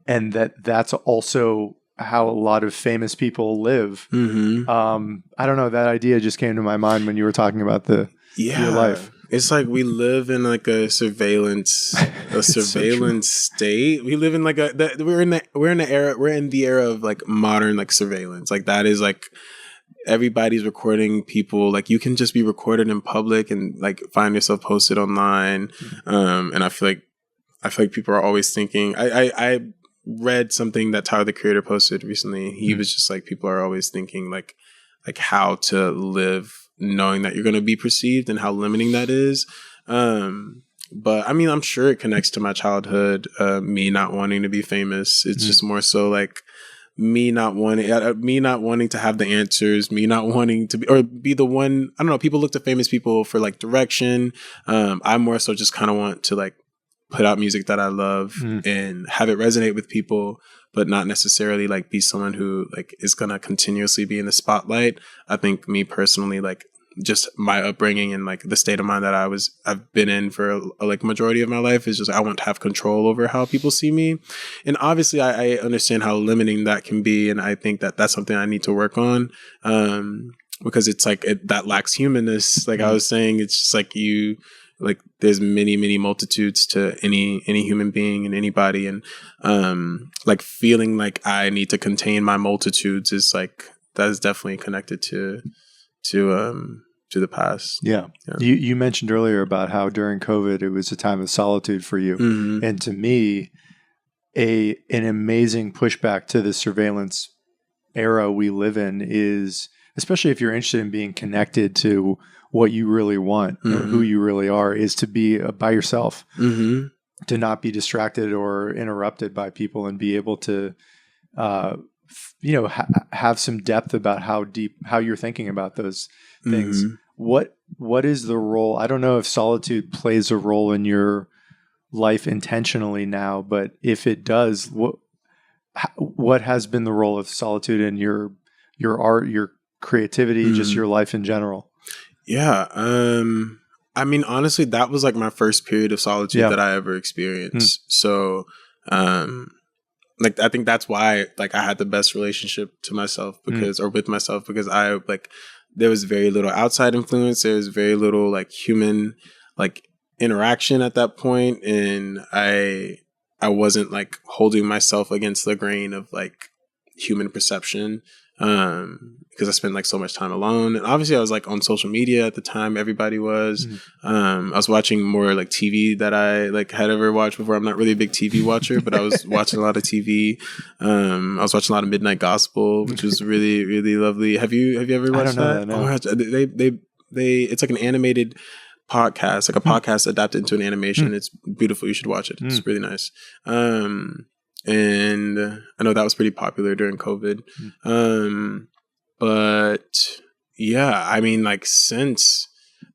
And that's also how a lot of famous people live. I don't know. That idea just came to my mind when you were talking about your life. It's like we live in like a surveillance state. We live in like we're in the era of like modern like surveillance. Like that is like everybody's recording people. Like you can just be recorded in public and like find yourself posted online. And I feel like people are always thinking. I read something that Tyler the Creator posted recently. He was just like, people are always thinking like how to live knowing that you're going to be perceived and how limiting that is. But I mean, I'm sure it connects to my childhood, me not wanting to be famous. It's just more so like me not wanting to have the answers, me not wanting to be the one. I don't know. People look to famous people for like direction. I more so just kind of want to like put out music that I love and have it resonate with people, but not necessarily like be someone who like is going to continuously be in the spotlight. I think me personally, like just my upbringing and like the state of mind that I've been in for a like majority of my life is just, I want to have control over how people see me. And obviously I understand how limiting that can be. And I think that that's something I need to work on. Because it's like, that lacks humanness. Like I was saying, it's just like there's many, many multitudes to any human being and anybody. And, like feeling like I need to contain my multitudes is like, that is definitely connected to the past. Yeah. You mentioned earlier about how during COVID, it was a time of solitude for you. And to me, an amazing pushback to the surveillance era we live in is, especially if you're interested in being connected to what you really want or who you really are, is to be by yourself, to not be distracted or interrupted by people and be able to, have some depth about how you're thinking about those things. What is the role? I don't know if solitude plays a role in your life intentionally now, but if it does, what has been the role of solitude in your art, your creativity, just your life in general? Yeah. I mean, honestly, that was like my first period of solitude that I ever experienced. So, like, I think that's why, like, I had the best relationship to myself with myself, because there was very little outside influence. There was very little like human, like, interaction at that point. And I wasn't like holding myself against the grain of like human perception. Because I spent like so much time alone. And obviously I was like on social media at the time. Everybody was. I was watching more like TV that I like had ever watched before. I'm not really a big TV watcher, but I was watching a lot of TV. I was watching a lot of Midnight Gospel, which was really, really lovely. Have you ever watched that? No. Oh my gosh. It's like an animated podcast, like a podcast adapted into an animation. It's beautiful. You should watch it. It's really nice. And I know that was pretty popular during COVID. But yeah, I mean, like since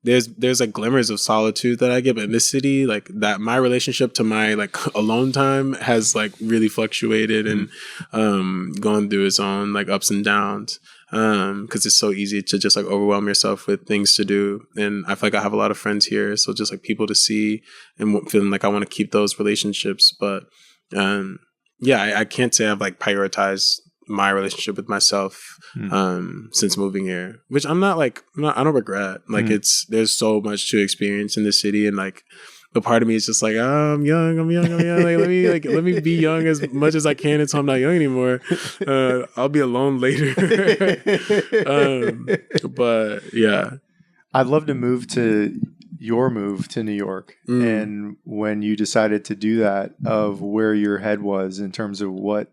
there's like glimmers of solitude that I get, but in this city, like that, my relationship to my like alone time has like really fluctuated and gone through its own like ups and downs. Because it's so easy to just like overwhelm yourself with things to do, and I feel like I have a lot of friends here, so just like people to see and feeling like I want to keep those relationships. But I can't say I've like prioritized my relationship with myself since moving here, which I don't regret. Like there's so much to experience in the city, and like the part of me is just like, oh, I'm young. Like let me be young as much as I can until I'm not young anymore. I'll be alone later. But yeah, I'd love to move to your move to New York, and when you decided to do that, of where your head was in terms of what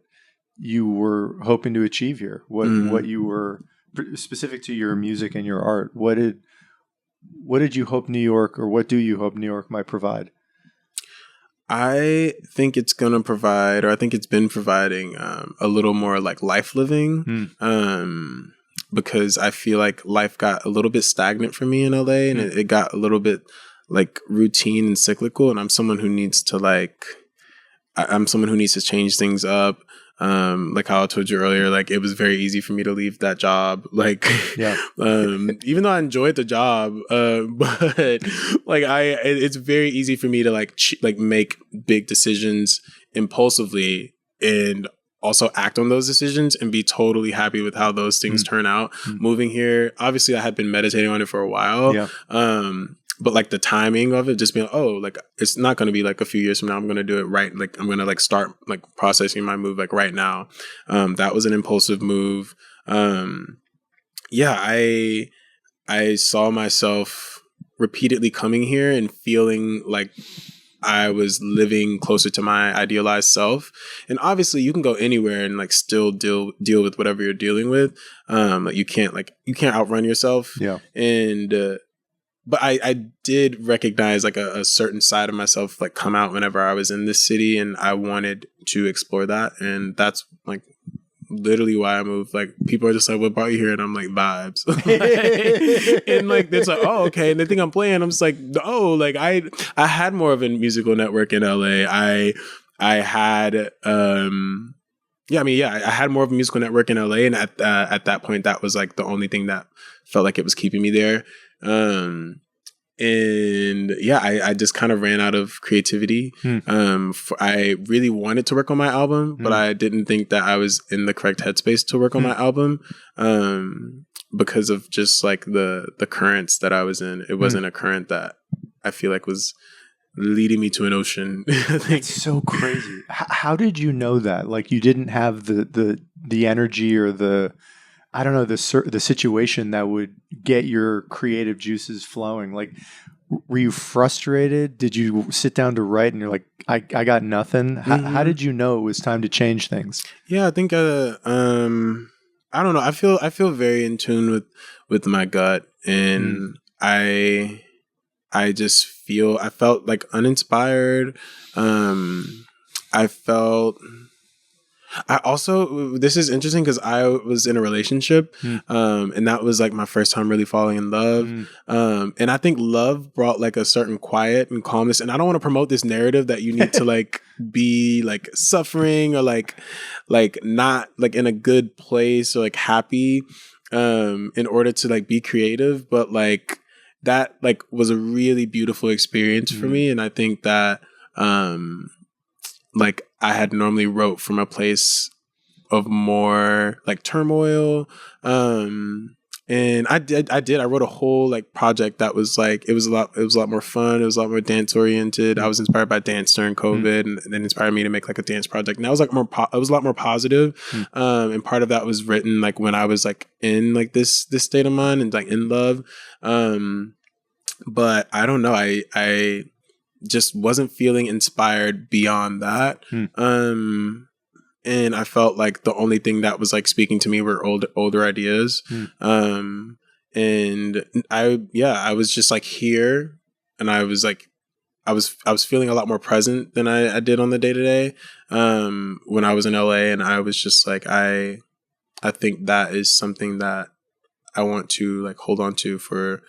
you were hoping to achieve here, what you were specific to your music and your art. What did you hope New York, or what do you hope New York might provide? I think it's going to provide, or I think it's been providing a little more like life living, because I feel like life got a little bit stagnant for me in LA, and it got a little bit like routine and cyclical. And I'm someone who needs to change things up. Like how I told you earlier, like it was very easy for me to leave that job. Like, even though I enjoyed the job, but like it's very easy for me to like make big decisions impulsively and also act on those decisions and be totally happy with how those things turn out. Moving here, obviously I had been meditating on it for a while. But like the timing of it, just being like, oh, like it's not going to be like a few years from now. I'm going to do it right. Like I'm going to like start like processing my move like right now. That was an impulsive move. I saw myself repeatedly coming here and feeling like I was living closer to my idealized self. And obviously you can go anywhere and like still deal with whatever you're dealing with. Like you can't outrun yourself. Yeah. And, but I did recognize like a certain side of myself like come out whenever I was in this city, and I wanted to explore that. And that's like literally why I moved. Like people are just like, what brought you here? And I'm like, vibes. And like it's like, oh, okay. And they think I'm playing. I'm just like, oh, like I had more of a musical network in LA. I had I had more of a musical network in LA, and at that point that was like the only thing that felt like it was keeping me there. I just kind of ran out of creativity. I really wanted to work on my album, but I didn't think that I was in the correct headspace to work on my album, because of just like the currents that I was in. It wasn't a current that I feel like was leading me to an ocean. It's so crazy. How did you know that? Like you didn't have the energy or the situation that would get your creative juices flowing. Like, were you frustrated? Did you sit down to write and you're like, I got nothing? How did you know it was time to change things? Yeah, I think, I don't know. I feel very in tune with my gut, and I felt like uninspired. This is interesting because I was in a relationship, and that was like my first time really falling in love. And I think love brought like a certain quiet and calmness. And I don't want to promote this narrative that you need to like be like suffering or like not like in a good place or like happy, in order to like be creative. But like that like was a really beautiful experience for me. And I think that, like I had normally wrote from a place of more like turmoil. And I wrote a whole like project that was like, it was a lot more fun. It was a lot more dance oriented. I was inspired by dance during COVID, and then inspired me to make like a dance project. And that was like it was a lot more positive. And part of that was written like when I was like in like this state of mind and like in love. But I don't know. I just wasn't feeling inspired beyond that. And I felt like the only thing that was like speaking to me were older ideas. And I was just like here, and I was like, I was feeling a lot more present than I did on the day to day, when I was in LA. And I was just like, I think that is something that I want to like hold on to for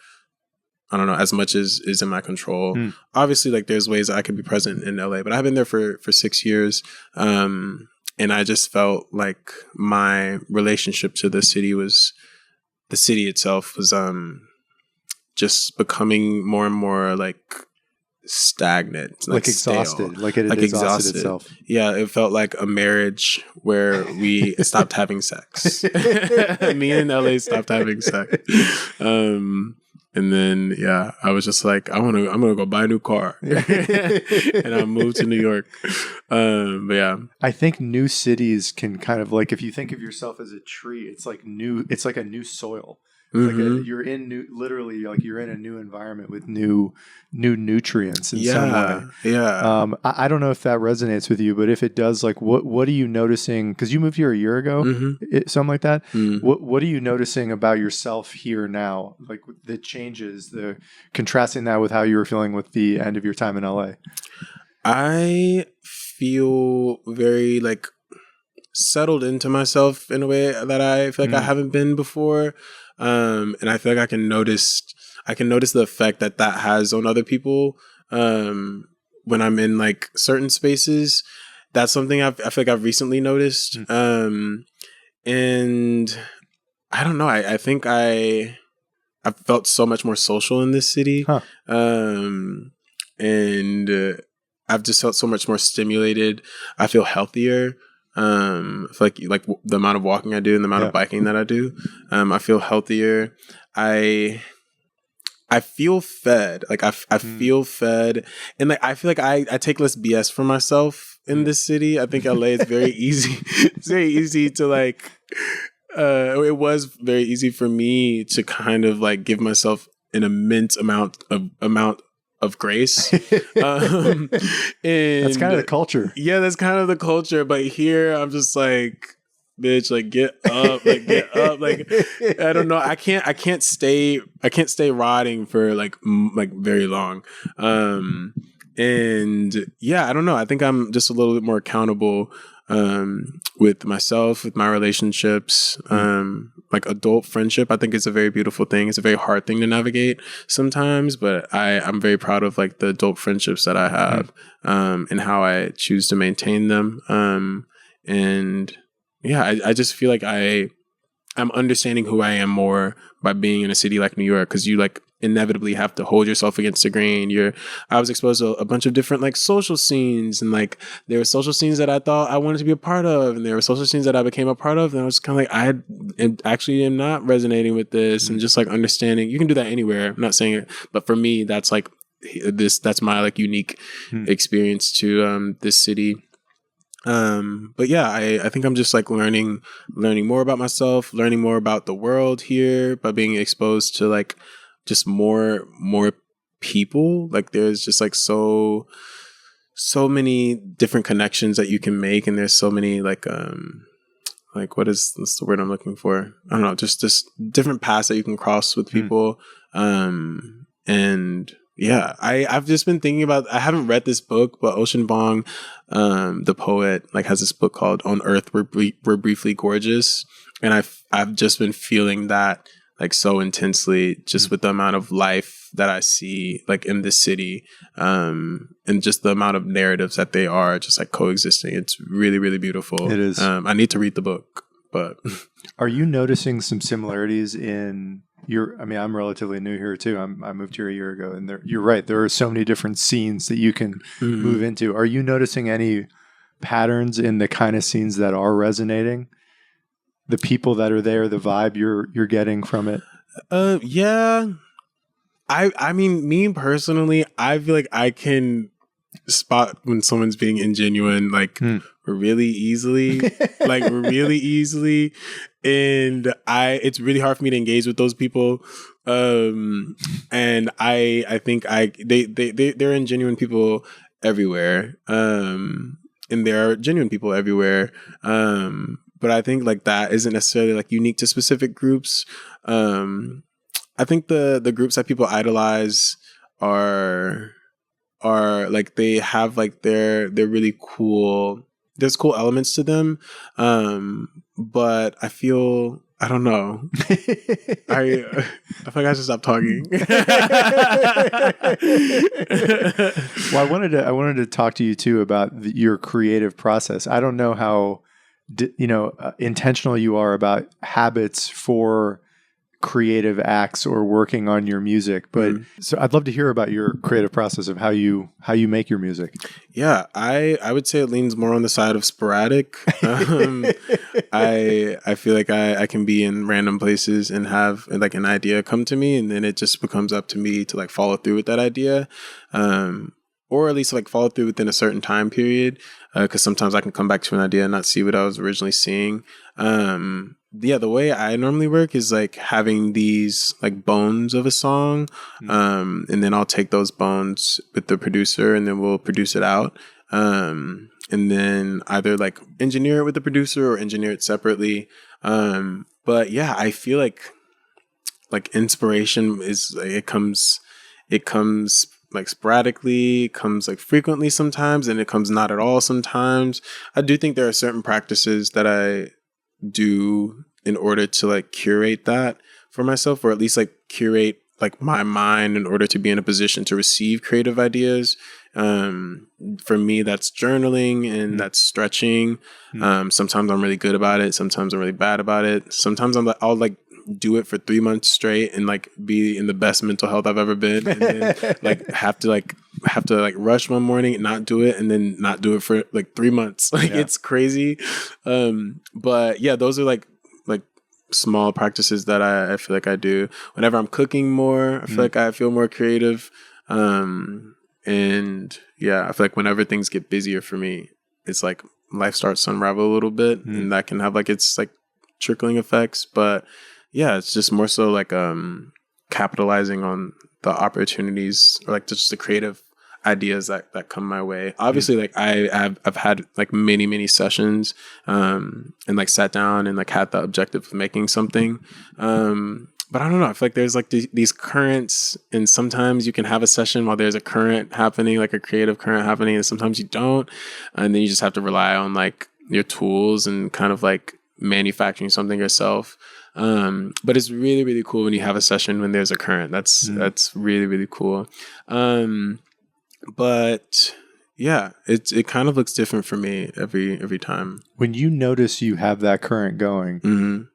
I don't know, as much as is in my control. Obviously, like there's ways I could be present in LA, but I've been there for 6 years. And I just felt like my relationship to the city itself was just becoming more and more like stagnant, like exhausted, stale. like it had like exhausted itself. Yeah, it felt like a marriage where we stopped having sex. Me and LA stopped having sex. And then, yeah, I was just like, I'm gonna go buy a new car, and I moved to New York. But yeah, I think new cities can kind of like, if you think of yourself as a tree, it's like new. It's like a new soil. Like you're in new, literally, like you're in a new environment with new nutrients in some way. Yeah. I don't know if that resonates with you, but if it does, like, what are you noticing? Because you moved here a year ago, something like that. What are you noticing about yourself here now? Like the changes, the contrasting that with how you were feeling with the end of your time in LA. I feel very like settled into myself in a way that I feel like I haven't been before. And I feel like I can notice the effect that has on other people. When I'm in like certain spaces, that's something I feel like I've recently noticed. And I don't know. I think I've felt so much more social in this city. And I've just felt so much more stimulated. I feel healthier. I feel like the amount of walking I do and the amount of biking that I do, I feel healthier. I feel fed. Like I feel fed, and like I feel like I take less BS for myself in this city. I think LA is very easy. It's very easy to like. It was very easy for me to kind of like give myself an immense amount of grace. And that's kind of the culture. Yeah, that's kind of the culture. But here I'm just like, bitch, like get up, like get up. Like I don't know. I can't stay rotting for like very long. And yeah, I don't know. I think I'm just a little bit more accountable with myself, with my relationships. Like adult friendship, I think is a very beautiful thing. It's a very hard thing to navigate sometimes, but I'm very proud of like the adult friendships that I have, and how I choose to maintain them. And yeah, I just feel like I'm understanding who I am more by being in a city like New York, because you like inevitably have to hold yourself against the grain. I was exposed to a bunch of different like social scenes, and like there were social scenes that I thought I wanted to be a part of, and there were social scenes that I became a part of, and I was kind of like, I actually am not resonating with this, and just like understanding you can do that anywhere. I'm not saying it, but for me, that's like that's my like unique experience to this city. But yeah, I think I'm just like learning more about myself, learning more about the world here by being exposed to like just more people. Like there's just like so many different connections that you can make, and there's so many like what's the word I'm looking for? I don't know, just different paths that you can cross with people. And yeah, I've just been thinking about, I haven't read this book, but Ocean Vuong, the poet, like has this book called On Earth We're Briefly Gorgeous. And I've just been feeling that like so intensely, just with the amount of life that I see like in this city, and just the amount of narratives that they are just like coexisting. It's really, really beautiful. It is. I need to read the book, but are you noticing some similarities in I'm relatively new here too. I moved here a year ago, and you're right. There are so many different scenes that you can move into. Are you noticing any patterns in the kind of scenes that are resonating? The people that are there, the vibe you're getting from it? Yeah. I mean, me personally, I feel like I can spot when someone's being ingenuine, like really easily, and it's really hard for me to engage with those people. And I think they're ingenuine people everywhere. And there are genuine people everywhere. But I think like that isn't necessarily like unique to specific groups. I think the groups that people idolize are like they have like they're really cool. There's cool elements to them, but I feel I don't know. I feel like I should stop talking. Well, I wanted to talk to you too about your creative process. I don't know how intentional you are about habits for creative acts or working on your music, but so I'd love to hear about your creative process of how you make your music. Yeah, I would say it leans more on the side of sporadic. I feel like I can be in random places and have like an idea come to me, and then it just becomes up to me to like follow through with that idea, or at least like follow through within a certain time period. Because sometimes I can come back to an idea and not see what I was originally seeing. The way I normally work is like having these like bones of a song, and then I'll take those bones with the producer, and then we'll produce it out, and then either like engineer it with the producer or engineer it separately. But yeah, I feel like inspiration is it comes like sporadically, comes like frequently sometimes, and it comes not at all sometimes. I do think there are certain practices that I do in order to like curate that for myself, or at least like curate like my mind in order to be in a position to receive creative ideas. For me, that's journaling and that's stretching. Sometimes I'm really good about it. Sometimes I'm really bad about it. Sometimes I'll like do it for 3 months straight and like be in the best mental health I've ever been, and then like have to rush one morning and not do it, and then not do it for like 3 months. It's crazy. But yeah, those are like small practices that I feel like I do whenever I'm cooking more. I feel like I feel more creative. And yeah, I feel like whenever things get busier for me, it's like life starts to unravel a little bit, and that can have like its like trickling effects. But yeah, it's just more so like capitalizing on the opportunities, or like just the creative ideas that come my way. Obviously, like I've had like many sessions, and like sat down and like had the objective of making something. But I don't know. I feel like there's like these currents, and sometimes you can have a session while there's a current happening, like a creative current happening, and sometimes you don't, and then you just have to rely on like your tools and kind of like manufacturing something yourself. But it's really, really cool when you have a session when there's a current. That's really, really cool. But yeah, it kind of looks different for me every time. When you notice you have that current going,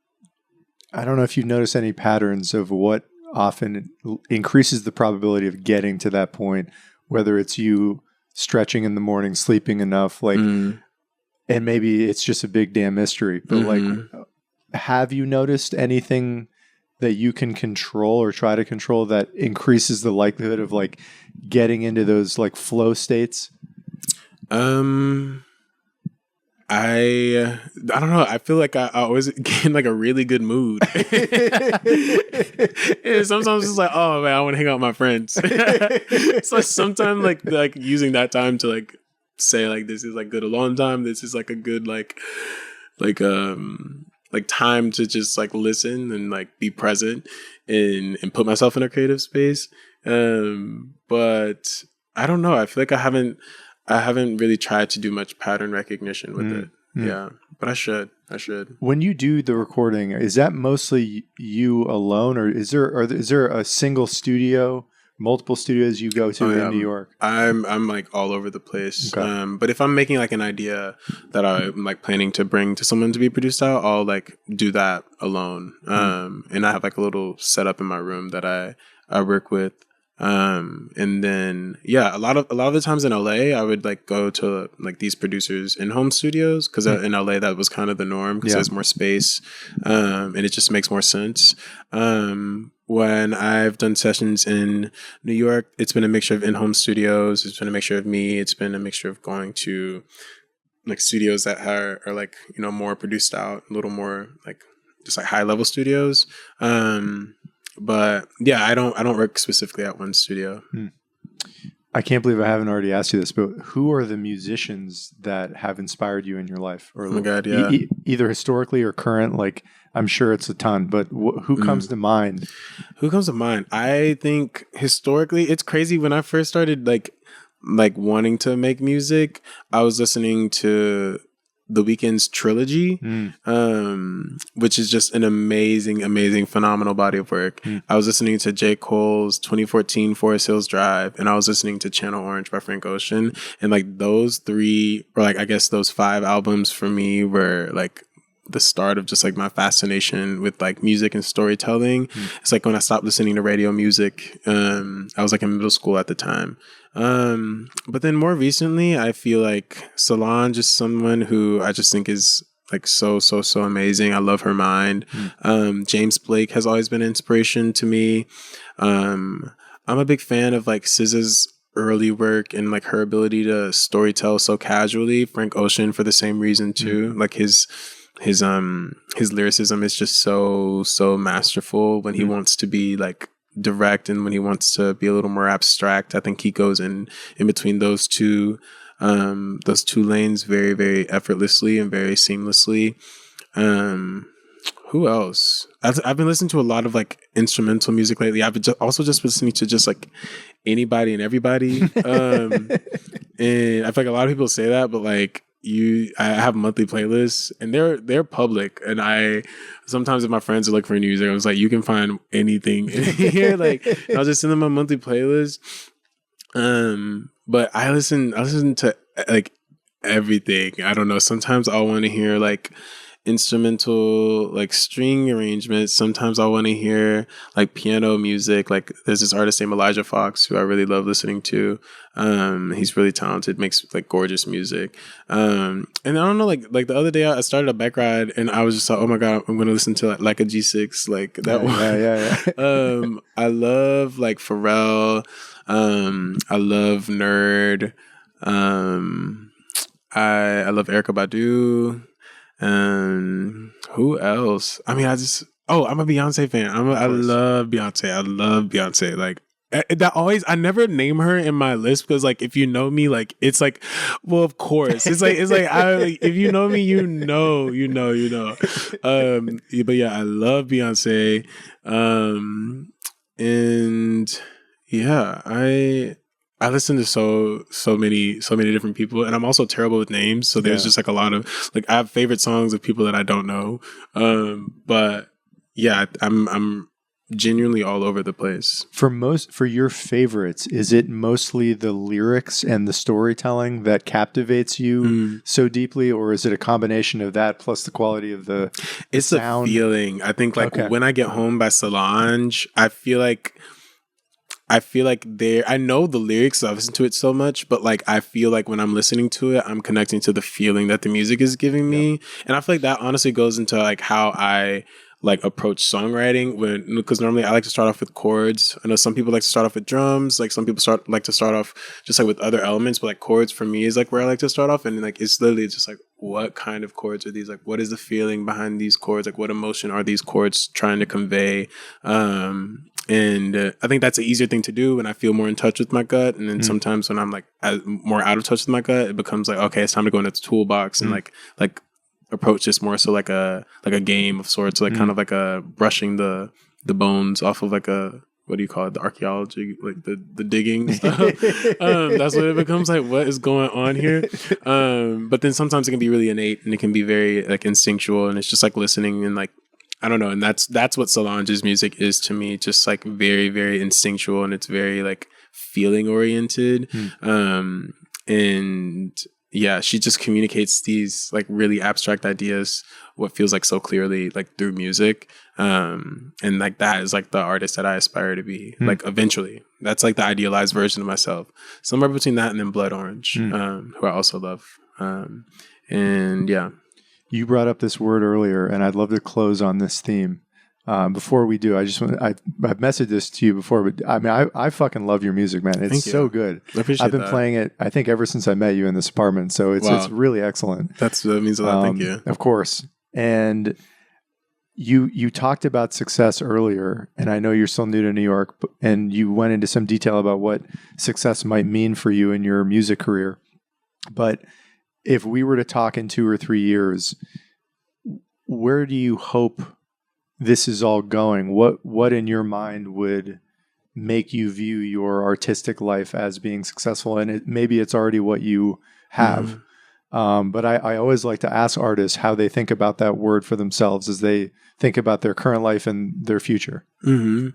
I don't know if you've noticed any patterns of what often increases the probability of getting to that point, whether it's you stretching in the morning, sleeping enough, like, and maybe it's just a big damn mystery, but like, have you noticed anything that you can control or try to control that increases the likelihood of like getting into those like flow states? I don't know. I feel like I always get in like a really good mood. And sometimes it's like, oh man, I want to hang out with my friends. So sometimes like using that time to like say like, this is like good alone time. This is like a good like time to just like listen and like be present and put myself in a creative space. But I don't know. I feel like I haven't really tried to do much pattern recognition with it. Yeah, but I should. When you do the recording, is that mostly you alone, or is there a single studio, multiple studios you go to in New York? I'm like all over the place. Okay. But if I'm making like an idea that I'm like planning to bring to someone to be produced out, I'll like do that alone. And I have like a little setup in my room that I work with. And then, yeah, a lot of the times in LA, I would like go to like these producers in-home studios, because in LA that was kind of the norm, because there's more space, and it just makes more sense. When I've done sessions in New York, it's been a mixture of in-home studios. It's been a mixture of me. It's been a mixture of going to like studios that are like, you know, more produced out, a little more like just like high level studios. But yeah, I don't work specifically at one studio. I can't believe I haven't already asked you this, but who are the musicians that have inspired you in your life? Or oh my God, yeah. Either historically or current, like I'm sure it's a ton, but who comes to mind? Who comes to mind? I think historically, it's crazy. When I first started like wanting to make music, I was listening to The Weeknd's Trilogy, which is just an amazing, phenomenal body of work. I was listening to J. Cole's 2014 Forest Hills Drive, and I was listening to Channel Orange by Frank Ocean. And like those three, or like I guess those 5 albums for me were like the start of just like my fascination with like music and storytelling. It's like when I stopped listening to radio music, I was like in middle school at the time. But then more recently, I feel like Solange is someone who I just think is like so amazing. I love her mind. James Blake has always been an inspiration to me. I'm a big fan of like SZA's early work and like her ability to storytell so casually. Frank Ocean for the same reason too. Like his lyricism is just so masterful when he wants to be like direct and when he wants to be a little more abstract. I think he goes in between those two lanes very effortlessly and very seamlessly. Who else? I've been listening to a lot of like instrumental music lately. I've been also just listening to just like anybody and everybody. And I feel like a lot of people say that, but like I have monthly playlists and they're public, and I sometimes if my friends are looking for music, I was like, you can find anything in here. Like I'll just send them my monthly playlist. But I listen to like everything. I don't know. Sometimes I'll want to hear like instrumental like string arrangements. Sometimes I want to hear like piano music. Like there's this artist named Elijah Fox who I really love listening to. He's really talented, makes like gorgeous music. And I don't know, like the other day I started a bike ride and I was just like, oh my god, I'm gonna listen to like a G6, like that one. Yeah. I love like Pharrell. I love Nerd. I love Erykah Badu. Who else? I mean, I'm a Beyonce fan. I love Beyonce. I love Beyonce. Like that always, I never name her in my list because like, if you know me, like, it's like, well, of course it's like, if you know me, you know. But yeah, I love Beyonce. And yeah, I listen to so many different people, and I'm also terrible with names. So there's just like a lot of like I have favorite songs of people that I don't know. But yeah, I'm genuinely all over the place. For your favorites, is it mostly the lyrics and the storytelling that captivates you so deeply, or is it a combination of that plus the quality of the sound? A feeling. I think like When I Get Home by Solange, I feel like I know the lyrics, I've listened to it so much, but like I feel like when I'm listening to it, I'm connecting to the feeling that the music is giving me. And I feel like that honestly goes into like how I like approach songwriting because normally I like to start off with chords. I know some people like to start off with drums, like some people like to start off just like with other elements, but like chords for me is like where I like to start off. And like it's literally just like, what kind of chords are these? Like what is the feeling behind these chords? Like what emotion are these chords trying to convey? And I think that's an easier thing to do when I feel more in touch with my gut. And then sometimes when I'm like more out of touch with my gut, it becomes like, okay, it's time to go into the toolbox and like approach this more so like a game of sorts, like kind of like a brushing the bones off of like a, what do you call it, the archaeology, like the digging stuff. That's what it becomes like, what is going on here? But then sometimes it can be really innate and it can be very like instinctual, and it's just like listening and like, I don't know. And that's what Solange's music is to me, just like very, very instinctual, and it's very like feeling oriented. And yeah, she just communicates these like really abstract ideas, what feels like so clearly, like through music. And like that is like the artist that I aspire to be, like eventually. That's like the idealized version of myself. Somewhere between that and then Blood Orange, who I also love. And yeah. You brought up this word earlier, and I'd love to close on this theme. Before we do, I've messaged this to you before, but I mean, I fucking love your music, man. It's so good. I've been playing it, I think, ever since I met you in this apartment. So it's really excellent. That means a lot. Thank you. Of course. And you talked about success earlier, and I know you're still new to New York, and you went into some detail about what success might mean for you in your music career. But if we were to talk in 2 or 3 years, where do you hope this is all going? What in your mind would make you view your artistic life as being successful? And maybe it's already what you have, But I always like to ask artists how they think about that word for themselves as they think about their current life and their future. Mm-hmm.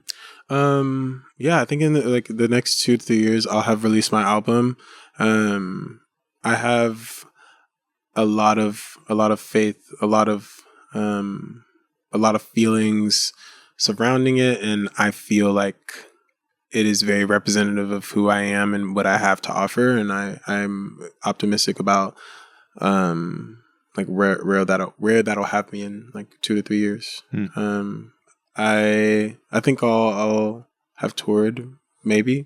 Yeah, I think in the next 2 to 3 years, I'll have released my album. I have a lot of faith, a lot of feelings surrounding it, and I feel like it is very representative of who I am and what I have to offer, and I'm optimistic about like where that'll have me in like 2 to 3 years. I think I'll have toured, maybe.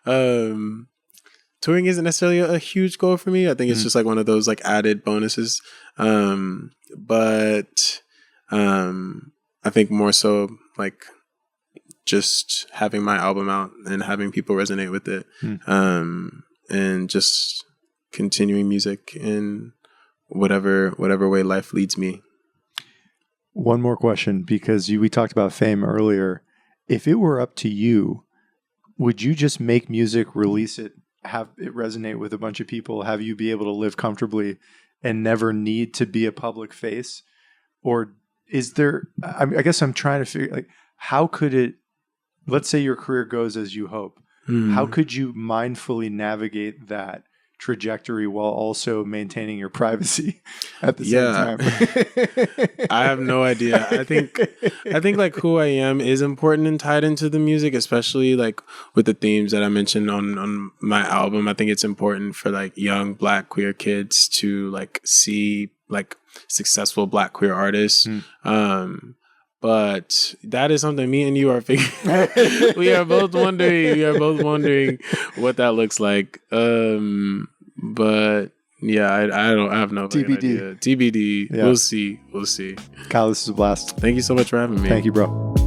Touring isn't necessarily a huge goal for me. I think it's just like one of those like added bonuses. But I think more so like just having my album out and having people resonate with it, and just continuing music in whatever way life leads me. One more question, because we talked about fame earlier. If it were up to you, would you just make music, release it, have it resonate with a bunch of people, have you be able to live comfortably and never need to be a public face? Or is there, I guess I'm trying to figure, like, how could it, let's say your career goes as you hope, how could you mindfully navigate that trajectory while also maintaining your privacy at the same time? I have no idea. I think like who I am is important and tied into the music, especially like with the themes that I mentioned on my album. I think it's important for like young Black queer kids to like see like successful Black queer artists. But that is something me and you are figuring. We are both wondering what that looks like. But yeah, I have no idea. TBD. Yeah. We'll see. Kyle, this is a blast. Thank you so much for having me. Thank you, bro.